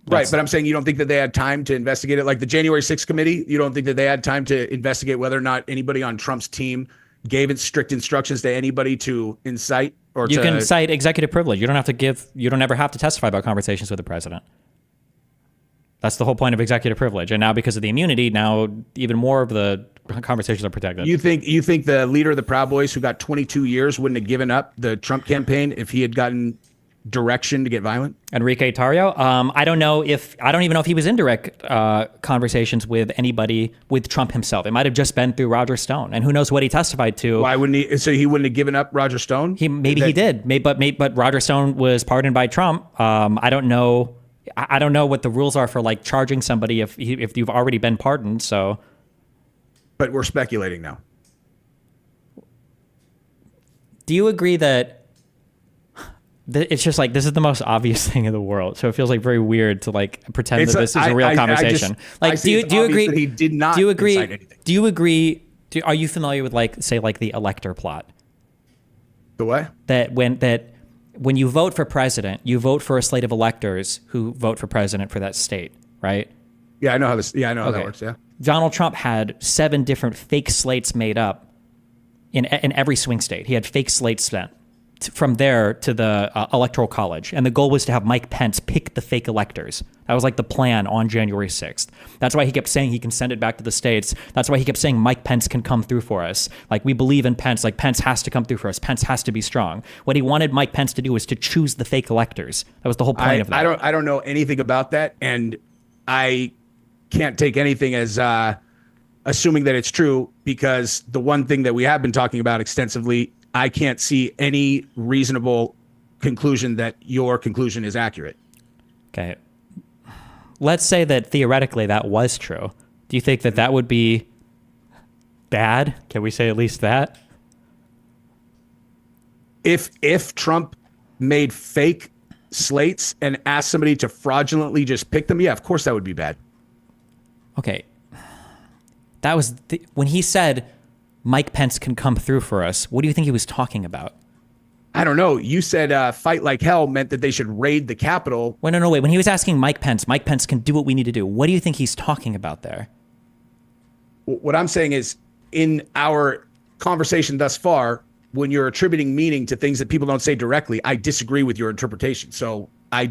Right, but I'm saying you don't think that they had time to investigate it? Like the January 6th committee, you don't think that they had time to investigate whether or not anybody on Trump's team gave it strict instructions to anybody to incite? You can
cite executive privilege. You don't ever have to testify about conversations with the president. That's the whole point of executive privilege. And now because of the immunity, now even more of the conversations are protected. You
think the leader of the Proud Boys, who got 22 years, wouldn't have given up the Trump campaign if he had gotten direction to get violent?
Enrique Tarrio. I don't even know if he was in direct conversations with anybody with Trump himself. It might have just been through Roger Stone, and who knows what he testified to.
Why wouldn't he? So he wouldn't have given up Roger Stone?
He did. But Roger Stone was pardoned by Trump. I don't know what the rules are for like charging somebody if you've already been pardoned. So,
but we're speculating now.
Do you agree that it's just like this is the most obvious thing in the world? So it feels like very weird to like pretend that this is a real conversation. Do you agree that
he did not?
Do you agree?
Incite anything?
Do you agree? Are you familiar with like the elector plot?
The what?
That when you vote for president, you vote for a slate of electors who vote for president for that state, right?
Yeah, I know how this. Yeah, I know how that works. Yeah.
Donald Trump had 7 different fake slates made up in every swing state. He had fake slates sent from there to the Electoral College. And the goal was to have Mike Pence pick the fake electors. That was like the plan on January 6th. That's why he kept saying he can send it back to the states. That's why he kept saying Mike Pence can come through for us. Like, we believe in Pence. Like, Pence has to come through for us. Pence has to be strong. What he wanted Mike Pence to do was to choose the fake electors. That was the whole point of that.
I don't know anything about that. And I can't take anything as assuming that it's true, because the one thing that we have been talking about extensively, I can't see any reasonable conclusion that your conclusion is accurate.
Okay. Let's say that theoretically that was true. Do you think that that would be bad? Can we say at least that?
If Trump made fake slates and asked somebody to fraudulently just pick them, yeah, of course that would be bad.
Okay. That was when he said Mike Pence can come through for us. What do you think he was talking about?
I don't know. You said fight like hell meant that they should raid the Capitol.
Wait, no. When he was asking Mike Pence can do what we need to do. What do you think he's talking about there?
What I'm saying is, in our conversation thus far, when you're attributing meaning to things that people don't say directly, I disagree with your interpretation. So I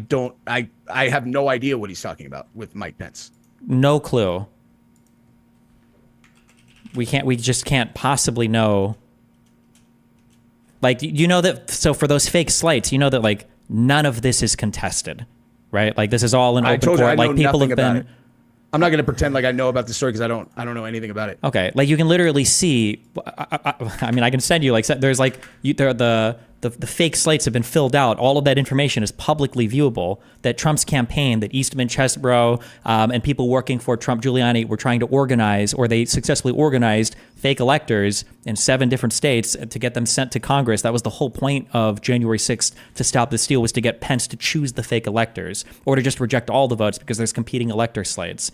have no idea what he's talking about with Mike Pence.
No clue. We just can't possibly know. Like, you know that, so for those fake slates, you know that, like, none of this is contested, right? Like, this is all in open court. Like, people have been.
I'm not going to pretend like I know about the story, because I don't know anything about it.
Okay, like, you can literally see. I mean, I can send you, like, there's like the fake slates have been filled out. All of that information is publicly viewable. That Trump's campaign, that Eastman Chesebro and people working for Trump Giuliani were trying to organize, or they successfully organized fake electors in 7 different states to get them sent to Congress. That was the whole point of January 6th to stop this deal, was to get Pence to choose the fake electors, or to just reject all the votes because there's competing elector slates.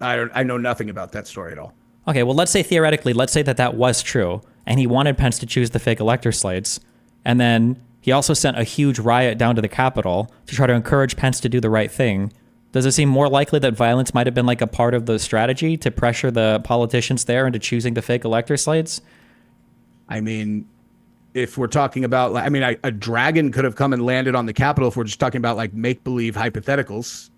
I know nothing about that story at all.
Okay, well, let's say theoretically, let's say that was true, and he wanted Pence to choose the fake elector slates, and then he also sent a huge riot down to the Capitol to try to encourage Pence to do the right thing. Does it seem more likely that violence might have been like a part of the strategy to pressure the politicians there into choosing the fake elector slates?
I mean, if we're talking about, I mean, a dragon could have come and landed on the Capitol if we're just talking about, like, make-believe hypotheticals.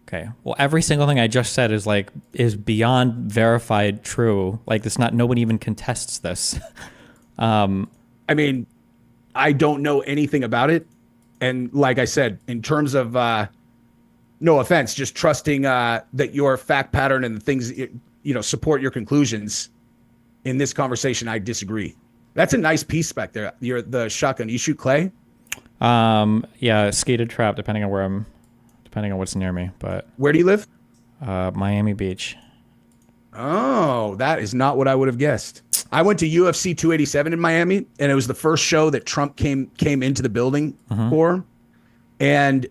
Okay. Well, every single thing I just said is beyond verified true. Like, nobody even contests this.
I mean, I don't know anything about it. And like I said, in terms of, no offense, just trusting that your fact pattern and the things, support your conclusions in this conversation, I disagree. That's a nice piece back there. You're the shotgun. You shoot clay?
Yeah, skated trap, depending on what's near me. But
where do you live?
Miami Beach.
Oh, that is not what I would have guessed. I went to UFC 287 in Miami, and it was the first show that Trump came into the building for. And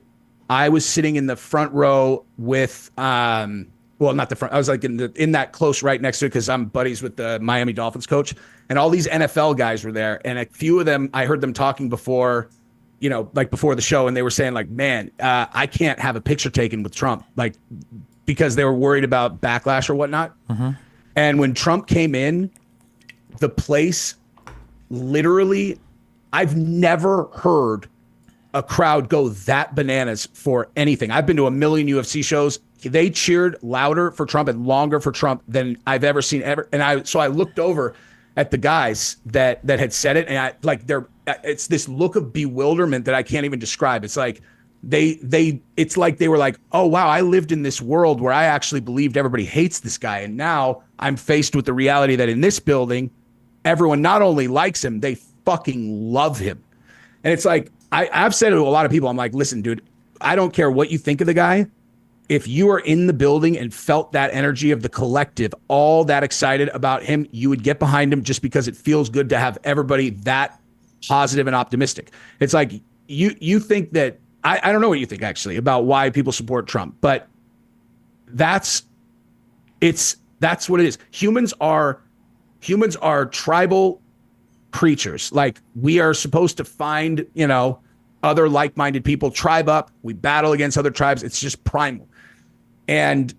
I was sitting in the front row with, well, not the front. I was like in that close right next to it, because I'm buddies with the Miami Dolphins coach, and all these NFL guys were there. And a few of them, I heard them talking before, before the show, and they were saying, like, man, I can't have a picture taken with Trump, like, because they were worried about backlash or whatnot. And when Trump came in, the place literally, I've never heard a crowd go that bananas for anything. I've been to a million UFC shows. They cheered louder for Trump and longer for Trump than I've ever seen ever. And I looked over at the guys that had said it, and it's this look of bewilderment that I can't even describe. It's like it's like they were like, oh wow, I lived in this world where I actually believed everybody hates this guy, and now I'm faced with the reality that in this building, everyone not only likes him, they fucking love him. And it's like, I've said to a lot of people, I'm like, listen, dude, I don't care what you think of the guy. If you are in the building and felt that energy of the collective, all that excited about him, you would get behind him, just because it feels good to have everybody that positive and optimistic. It's like, you think that, I don't know what you think actually about why people support Trump, but that's what it is. Humans are tribal creatures. Like, we are supposed to find, other like-minded people, tribe up, we battle against other tribes. It's just primal. And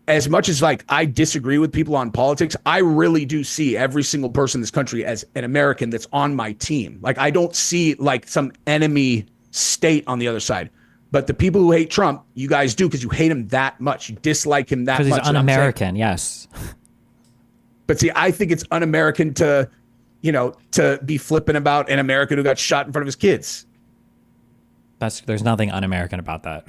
as much as like I disagree with people on politics, I really do see every single person in this country as an American that's on my team. Like I don't see like some enemy state on the other side. But the people who hate Trump, you guys do because you hate him that much. You dislike him that much.
Because he's un-American, yes.
But see, I think it's un-American to, to be flipping about an American who got shot in front of his kids.
There's nothing un-American about that.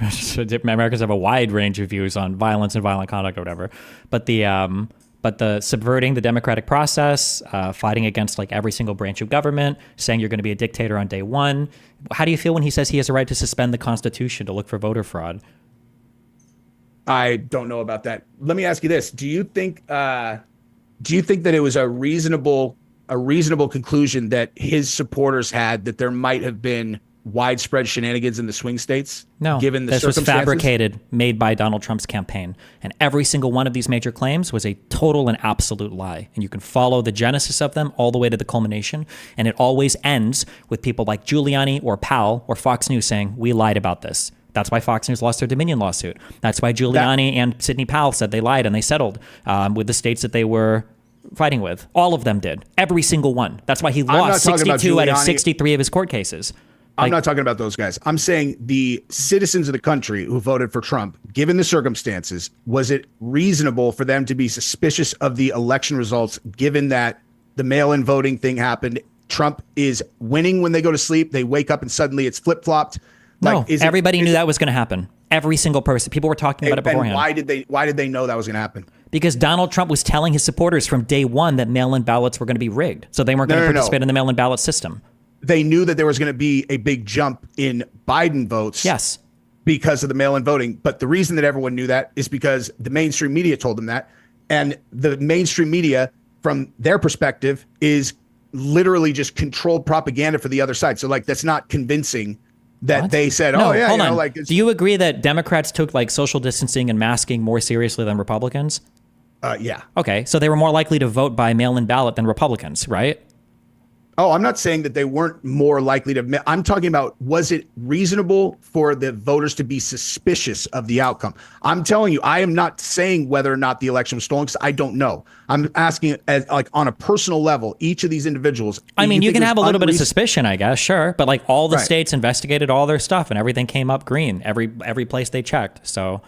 Americans have a wide range of views on violence and violent conduct or whatever. But the subverting the democratic process, fighting against like every single branch of government, saying you're going to be a dictator on day one. How do you feel when he says he has a right to suspend the Constitution to look for voter fraud?
I don't know about that. Let me ask you this: Do you think that it was a reasonable conclusion that his supporters had that there might have been widespread shenanigans in the swing states?
No,
given the
this was
circumstances?
fabricated, made by Donald Trump's campaign. And every single one of these major claims was a total and absolute lie. And you can follow the genesis of them all the way to the culmination. And it always ends with people like Giuliani or Powell or Fox News saying, we lied about this. That's why Fox News lost their Dominion lawsuit. That's why Giuliani and Sidney Powell said they lied and they settled with the states that they were fighting with. All of them did. Every single one. That's why he lost 62 out of 63 of his court cases.
I'm not talking about those guys. I'm saying the citizens of the country who voted for Trump, given the circumstances, was it reasonable for them to be suspicious of the election results, given that the mail-in voting thing happened? Trump is winning when they go to sleep. They wake up and suddenly it's flip-flopped.
No, everybody knew that was going to happen. Every single person. People were talking about it beforehand.
And why did they know that was going to happen?
Because Donald Trump was telling his supporters from day one that mail-in ballots were going to be rigged. So they weren't going to participate in the mail-in ballot system.
They knew that there was going to be a big jump in Biden votes.
Yes.
Because of the mail-in voting. But the reason that everyone knew that is because the mainstream media told them that. And the mainstream media, from their perspective, is literally just controlled propaganda for the other side. So like, that's not convincing that they said,
no,
oh yeah,
hold on.
like.
Do you agree that Democrats took like social distancing and masking more seriously than Republicans?
Yeah.
Okay. So they were more likely to vote by mail-in ballot than Republicans, right?
Oh, I'm not saying that they weren't more likely to. I'm talking about, was it reasonable for the voters to be suspicious of the outcome? I'm telling you, I am not saying whether or not the election was stolen because I don't know. I'm asking, as like on a personal level, each of these individuals.
I mean, you can have a little bit of suspicion, I guess, sure, but like all the states investigated all their stuff and everything came up green. Every place they checked. So,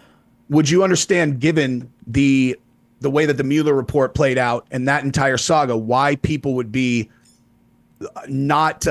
would you understand, given the way that the Mueller report played out and that entire saga, why people would be not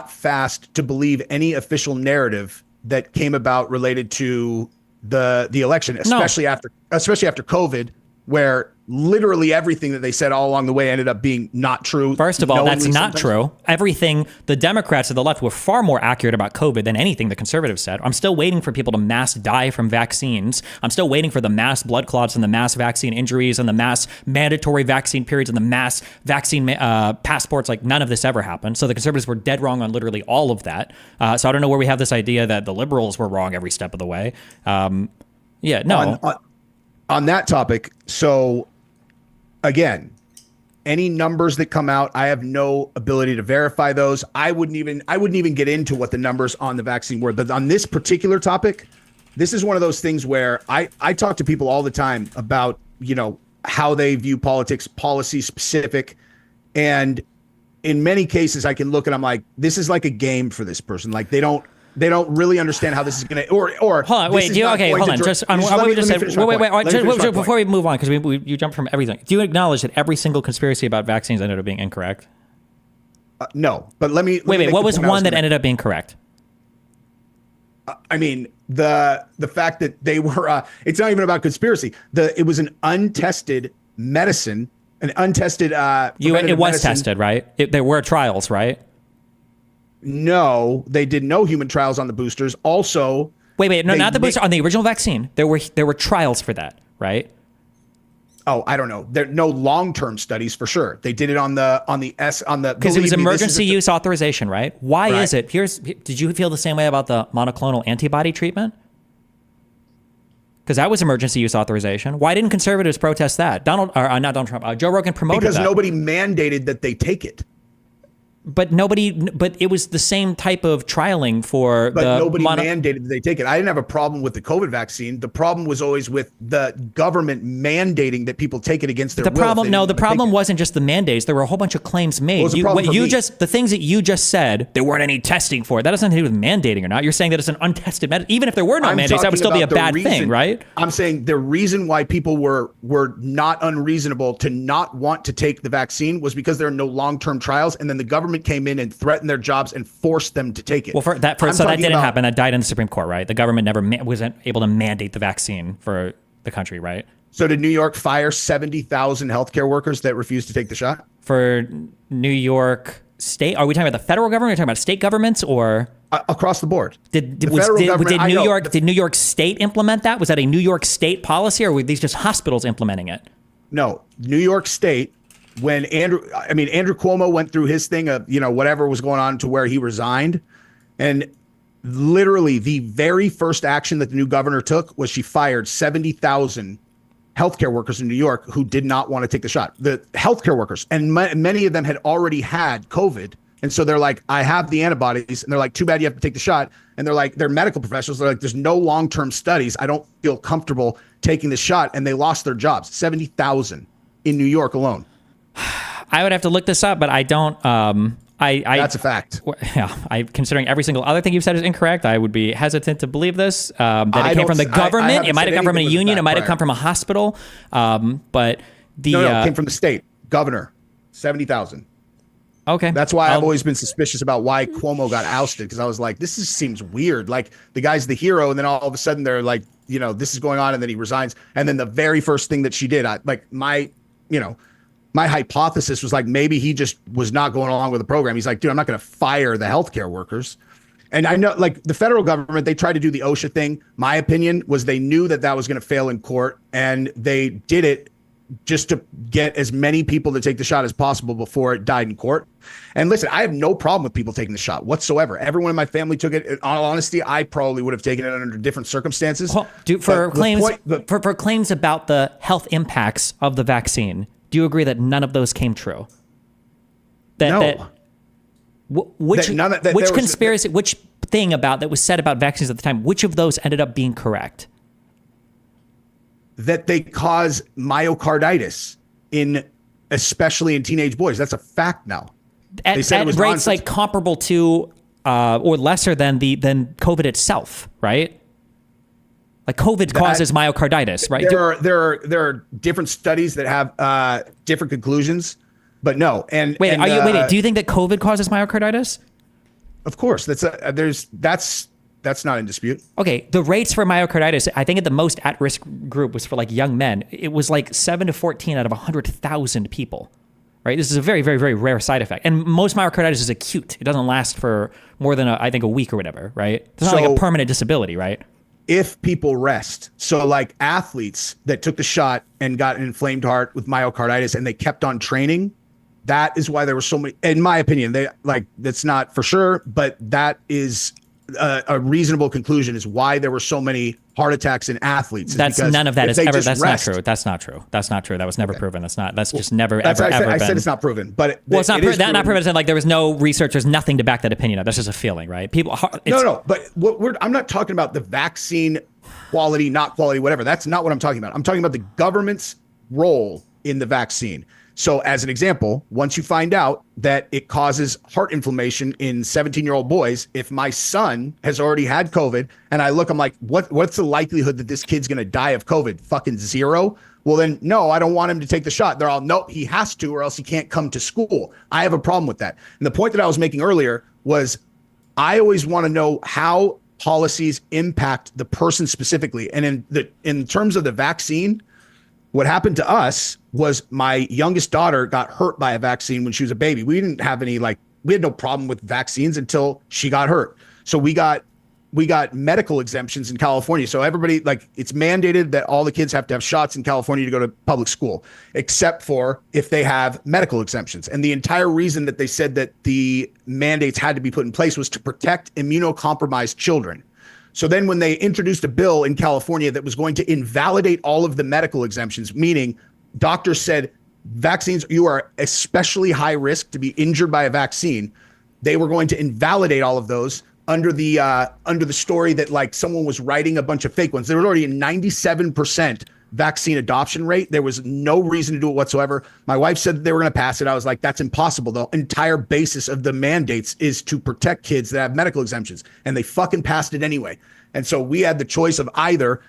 fast to believe any official narrative that came about related to the election, especially after COVID, where literally everything that they said all along the way ended up being not true.
First of all, that's not true. Everything, the Democrats of the left were far more accurate about COVID than anything the conservatives said. I'm still waiting for people to mass die from vaccines. I'm still waiting for the mass blood clots and the mass vaccine injuries and the mass mandatory vaccine periods and the mass vaccine passports. Like none of this ever happened. So the conservatives were dead wrong on literally all of that. So I don't know where we have this idea that the liberals were wrong every step of the way.
On that topic, so again, any numbers that come out, I have no ability to verify those. I wouldn't even get into what the numbers on the vaccine were. But on this particular topic, this is one of those things where I talk to people all the time about, how they view politics, policy specific. And in many cases, I can look and I'm like, this is like a game for this person. Like they don't really understand how this is going to, or hold
on, wait, hold on. Just on what we just said. Wait, before we move on, because you jumped from everything. Do you acknowledge that every single conspiracy about vaccines ended up being incorrect?
No, but let me.
Wait. What was one that ended up being correct?
I mean, the fact that they were. It's not even about conspiracy. It was an untested medicine, an untested. It was
tested, right? There were trials, right?
No, they did no human trials on the boosters. Also,
wait, no, not the booster, on the original vaccine. There were trials for that, right?
Oh, I don't know. There no long-term studies for sure. They did it
because it was emergency use authorization, right? Why is it? Did you feel the same way about the monoclonal antibody treatment? Because that was emergency use authorization. Why didn't conservatives protest that? Joe Rogan promoted that.
Because nobody mandated that they take it.
But it was the same type of trialing for
but nobody mandated that they take it. I didn't have a problem with the COVID vaccine. The problem was always with the government mandating that people take it against their will.
The problem wasn't just the mandates. There were a whole bunch of claims made. The things that you just said, there weren't any testing for. That has nothing to do with mandating or not. You're saying that it's an untested medicine. Even if there were no mandates, that would still be a bad thing, right?
I'm saying the reason why people were not unreasonable to not want to take the vaccine was because there are no long-term trials, and then the government came in and threatened their jobs and forced them to take it.
Well, so that didn't happen. That died in the Supreme Court, right? The government never wasn't able to mandate the vaccine for the country, right?
So did New York fire 70,000 healthcare workers that refused to take the shot?
For New York State, are we talking about the federal government? Are we talking about state governments or
across the board?
Did New York State implement that? Was that a New York State policy, or were these just hospitals implementing it?
No, New York State. When Andrew Cuomo went through his thing of, whatever was going on to where he resigned, and literally the very first action that the new governor took was she fired 70,000 healthcare workers in New York who did not want to take the shot. The healthcare workers, and many of them had already had COVID. And so they're like, I have the antibodies. And they're like, too bad you have to take the shot. And they're like, they're medical professionals. They're like, there's no long-term studies. I don't feel comfortable taking the shot. And they lost their jobs, 70,000 in New York alone.
I would have to look this up, but I don't.
That's a fact.
Yeah, considering every single other thing you've said is incorrect, I would be hesitant to believe this. That it came from the government. It might have come from a union. It might have come from a hospital. But it
came from the state governor. 70,000.
Okay,
that's why I've always been suspicious about why Cuomo got ousted, because I was like, this seems weird. Like, the guy's the hero, and then all of a sudden they're like, this is going on, and then he resigns, and then the very first thing that she did, my hypothesis was like, maybe he just was not going along with the program. He's like, dude, I'm not going to fire the healthcare workers. And I know, like, the federal government, they tried to do the OSHA thing. My opinion was they knew that was going to fail in court, and they did it just to get as many people to take the shot as possible before it died in court. And listen, I have no problem with people taking the shot whatsoever. Everyone in my family took it. In all honesty, I probably would have taken it under different circumstances.
Well, for claims about the health impacts of the vaccine, do you agree that none of those came true?
No.
Which thing about that was said about vaccines at the time, which of those ended up being correct?
That they cause myocarditis especially in teenage boys. That's a fact now.
At rates like comparable to or lesser than COVID itself, right? Like COVID causes myocarditis, right?
There are different studies that have different conclusions, but no. And
wait, do you think that COVID causes myocarditis?
Of course, that's not in dispute.
Okay, the rates for myocarditis, I think at the most at-risk group was for like young men. It was like 7 to 14 out of 100,000 people, right? This is a very, very, very rare side effect. And most myocarditis is acute. It doesn't last for more than a week or whatever, right? It's not like a permanent disability, right?
If people rest. So like athletes that took the shot and got an inflamed heart with myocarditis and they kept on training, that is why there were so many, in my opinion, that's not for sure, but that is a reasonable conclusion is why there were so many heart attacks in athletes.
That's not true. That's not true. That was never proven. That's just never, ever been.
I said it's not proven, but
it's not proven. Not proven. Like there was no research. There's nothing to back that opinion up. That's just a feeling, right?
But I'm not talking about the vaccine quality, not quality, whatever. That's not what I'm talking about. I'm talking about the government's role in the vaccine. So as an example, once you find out that it causes heart inflammation in 17-year-old boys, if my son has already had COVID and I look, I'm like, what's the likelihood that this kid's going to die of COVID? Fucking zero. Well, then, no, I don't want him to take the shot. They're all, nope, he has to, or else he can't come to school. I have a problem with that. And the point that I was making earlier was I always want to know how policies impact the person specifically. And in terms of the vaccine, what happened to us was my youngest daughter got hurt by a vaccine when she was a baby. We didn't have we had no problem with vaccines until she got hurt. So we got medical exemptions in California. So everybody, it's mandated that all the kids have to have shots in California to go to public school, except for if they have medical exemptions. And the entire reason that they said that the mandates had to be put in place was to protect immunocompromised children. So then when they introduced a bill in California that was going to invalidate all of the medical exemptions, meaning doctors said, vaccines, you are especially high risk to be injured by a vaccine. They were going to invalidate all of those under the story that like someone was writing a bunch of fake ones. There was already a 97% vaccine adoption rate. There was no reason to do it whatsoever. My wife said that they were going to pass it. I was like, that's impossible. The entire basis of the mandates is to protect kids that have medical exemptions, and they fucking passed it anyway. And so we had the choice of either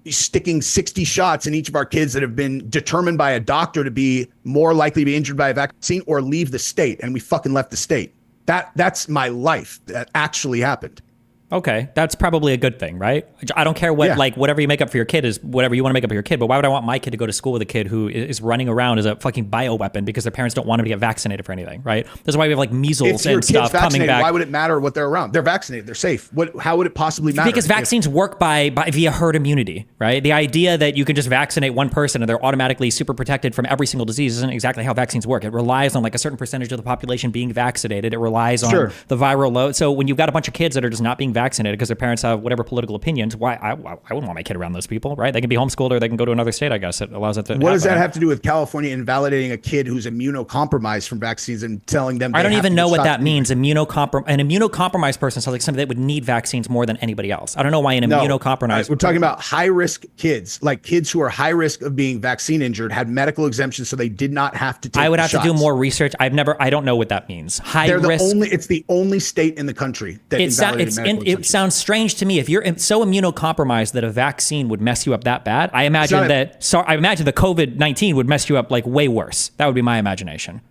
sticking 60 shots in each of our kids that have been determined by a doctor to be more likely to be injured by a vaccine, or leave the state. And we fucking left the state. That's my life. That actually happened.
Okay, that's probably a good thing, right? I don't care what, like, whatever you make up for your kid is whatever you want to make up for your kid, but why would I want my kid to go to school with a kid who is running around as a fucking bioweapon because their parents don't want him to get vaccinated for anything, right? That's why we have, like, measles and stuff coming back.
Why would it matter what they're around? They're vaccinated. They're safe. How would it possibly matter?
Because vaccines work via herd immunity, right? The idea that you can just vaccinate one person and they're automatically super protected from every single disease isn't exactly how vaccines work. It relies on, like, a certain percentage of the population being vaccinated. It relies on the viral load. So when you've got a bunch of kids that are just not being vaccinated because their parents have whatever political opinions, I wouldn't want my kid around those people, right? They can be homeschooled or they can go to another state, I guess. It allows it to
What does that have to do with California invalidating a kid who's immunocompromised from vaccines and telling them?
I don't even know what that means. An immunocompromised person sounds like somebody that would need vaccines more than anybody else. I don't know why an immunocompromised.
We're talking about high risk kids, like kids who are high risk of being vaccine injured, had medical exemptions, so they did not have to take.
I would have to do more research. I don't know what that means. High risk.
It's the only state in the country that invalidated medical exemptions.
It sounds strange to me. If you're so immunocompromised that a vaccine would mess you up that bad, I imagine the COVID-19 would mess you up like way worse. That would be my imagination.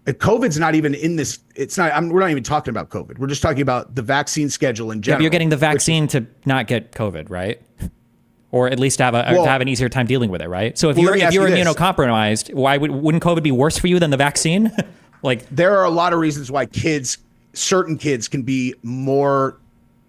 COVID's not even in this. It's not. We're not even talking about COVID. We're just talking about the vaccine schedule in general.
Yeah, you're getting the vaccine to not get COVID, right? Or at least to have an easier time dealing with it, right? So if you're immunocompromised, wouldn't COVID be worse for you than the vaccine? Like,
there are a lot of reasons why certain kids can be more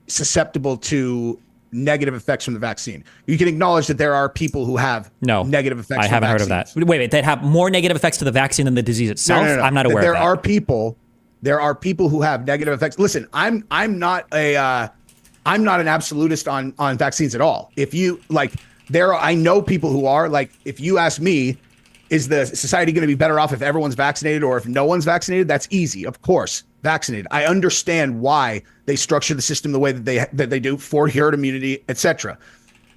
susceptible to negative effects from the vaccine. You can acknowledge that there are people who have negative effects.
I haven't heard of that. Wait, that have more negative effects to the vaccine than the disease itself? No. I'm not aware of that.
There are people who have negative effects. Listen, I'm not an absolutist on vaccines at all. If you I know people who are, like, if you ask me, is the society going to be better off if everyone's vaccinated or if no one's vaccinated? That's easy. Of course, vaccinated. I understand why they structure the system the way that they do for herd immunity, etc.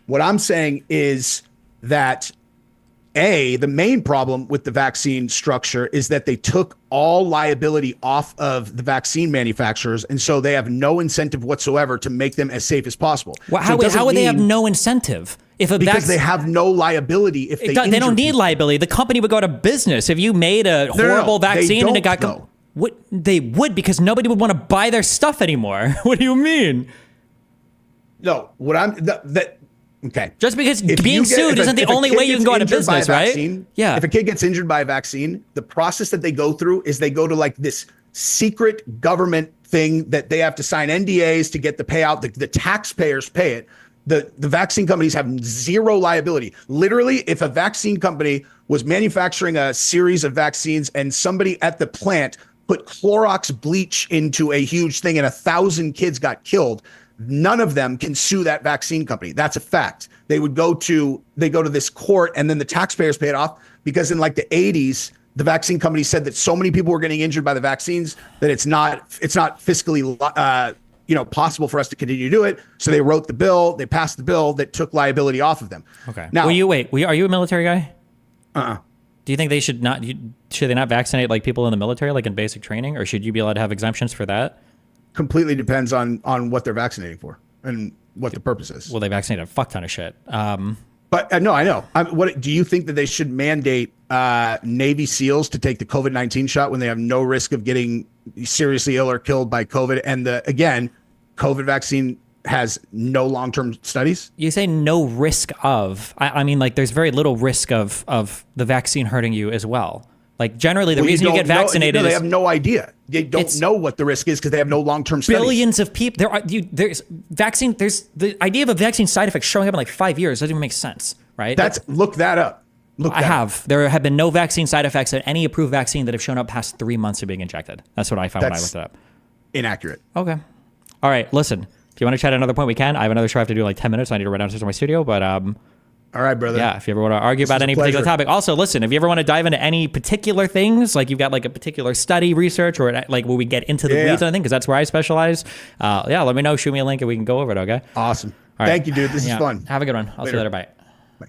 What I'm saying is that the main problem with the vaccine structure is that they took all liability off of the vaccine manufacturers, and so they have no incentive whatsoever to make them as safe as possible.
Well, how would they have no incentive?
Because they have no liability if they
don't need liability. The company would go out of business if you made a horrible vaccine and it got. They would, because nobody would want to buy their stuff anymore. What do you mean?
No, okay.
Just because being sued isn't the only way you can go out of business, right? Yeah.
If a kid gets injured by a vaccine, the process that they go through is they go to like this secret government thing that they have to sign NDAs to get the payout. The taxpayers pay it. The vaccine companies have zero liability. Literally, if a vaccine company was manufacturing a series of vaccines and somebody at the plant put Clorox bleach into a huge thing and 1,000 kids got killed, none of them can sue that vaccine company. That's a fact. They go to this court, and then the taxpayers pay it off, because in like the 80s, the vaccine company said that so many people were getting injured by the vaccines that it's not fiscally possible for us to continue to do it. So they wrote the bill, they passed the bill that took liability off of them.
Okay. Now, are you a military guy? Do you think they should they not vaccinate like people in the military, like in basic training, or should you be allowed to have exemptions for that?
Completely depends on what they're vaccinating for and what the purpose is.
Well, they vaccinate a fuck ton of shit.
But no, I know. What do you think that they should mandate Navy SEALs to take the COVID-19 shot when they have no risk of getting seriously ill or killed by COVID? And COVID vaccine has no long-term studies.
You say no risk of. I mean, like, there's very little risk of the vaccine hurting you as well. Like, generally, the reason you get vaccinated is...
they have no idea. They don't know what the risk is because they have no long-term studies.
Billions of people... There's the idea of a vaccine side effect showing up in like 5 years doesn't even make sense, right?
Look that up.
There have been no vaccine side effects at any approved vaccine that have shown up past 3 months of being injected. That's what I found when I looked it up.
Inaccurate.
Okay. All right, listen. If you want to chat at another point, we can. I have another show I have to do in like 10 minutes. I need to run downstairs to my studio, but
All right, brother.
Yeah, if you ever want to argue about any particular topic. Also, listen, if you ever want to dive into any particular things, like you've got like a particular study, research, or like where we get into the weeds, I think, because that's where I specialize. Let me know. Shoot me a link and we can go over it, okay?
Awesome. All right. Thank you, dude. This is fun.
Have a good one. I'll see you later. Bye.
Bye.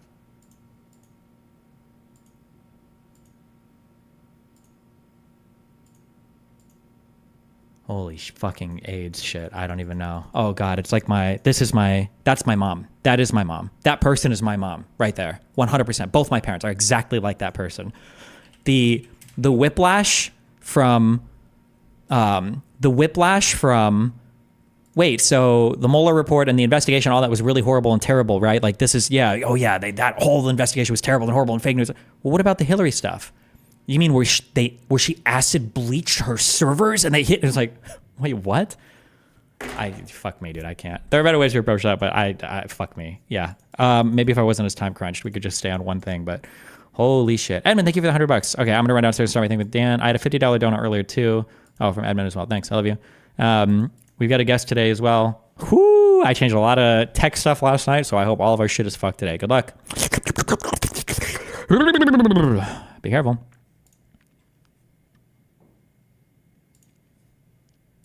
Holy fucking AIDS shit. I don't even know. Oh God, it's like that's my mom. That is my mom. That person is my mom right there. 100%. Both my parents are exactly like that person. The whiplash from, wait, so the Mueller report and the investigation, all that was really horrible and terrible, right? Like this is, that whole investigation was terrible and horrible and fake news. Well, what about the Hillary stuff? You mean where she acid bleached her servers and they hit? It was like, wait, what? Fuck me, dude. I can't. There are better ways to approach that, but I fuck me. Yeah. Maybe if I wasn't as time crunched, we could just stay on one thing. But holy shit, Edmund, thank you for the $100. Okay, I'm gonna run downstairs and start my thing with Dan. I had a $50 donut earlier too. Oh, from Edmund as well. Thanks. I love you. We've got a guest today as well. Whoo! I changed a lot of tech stuff last night, so I hope all of our shit is fucked today. Good luck. Be careful.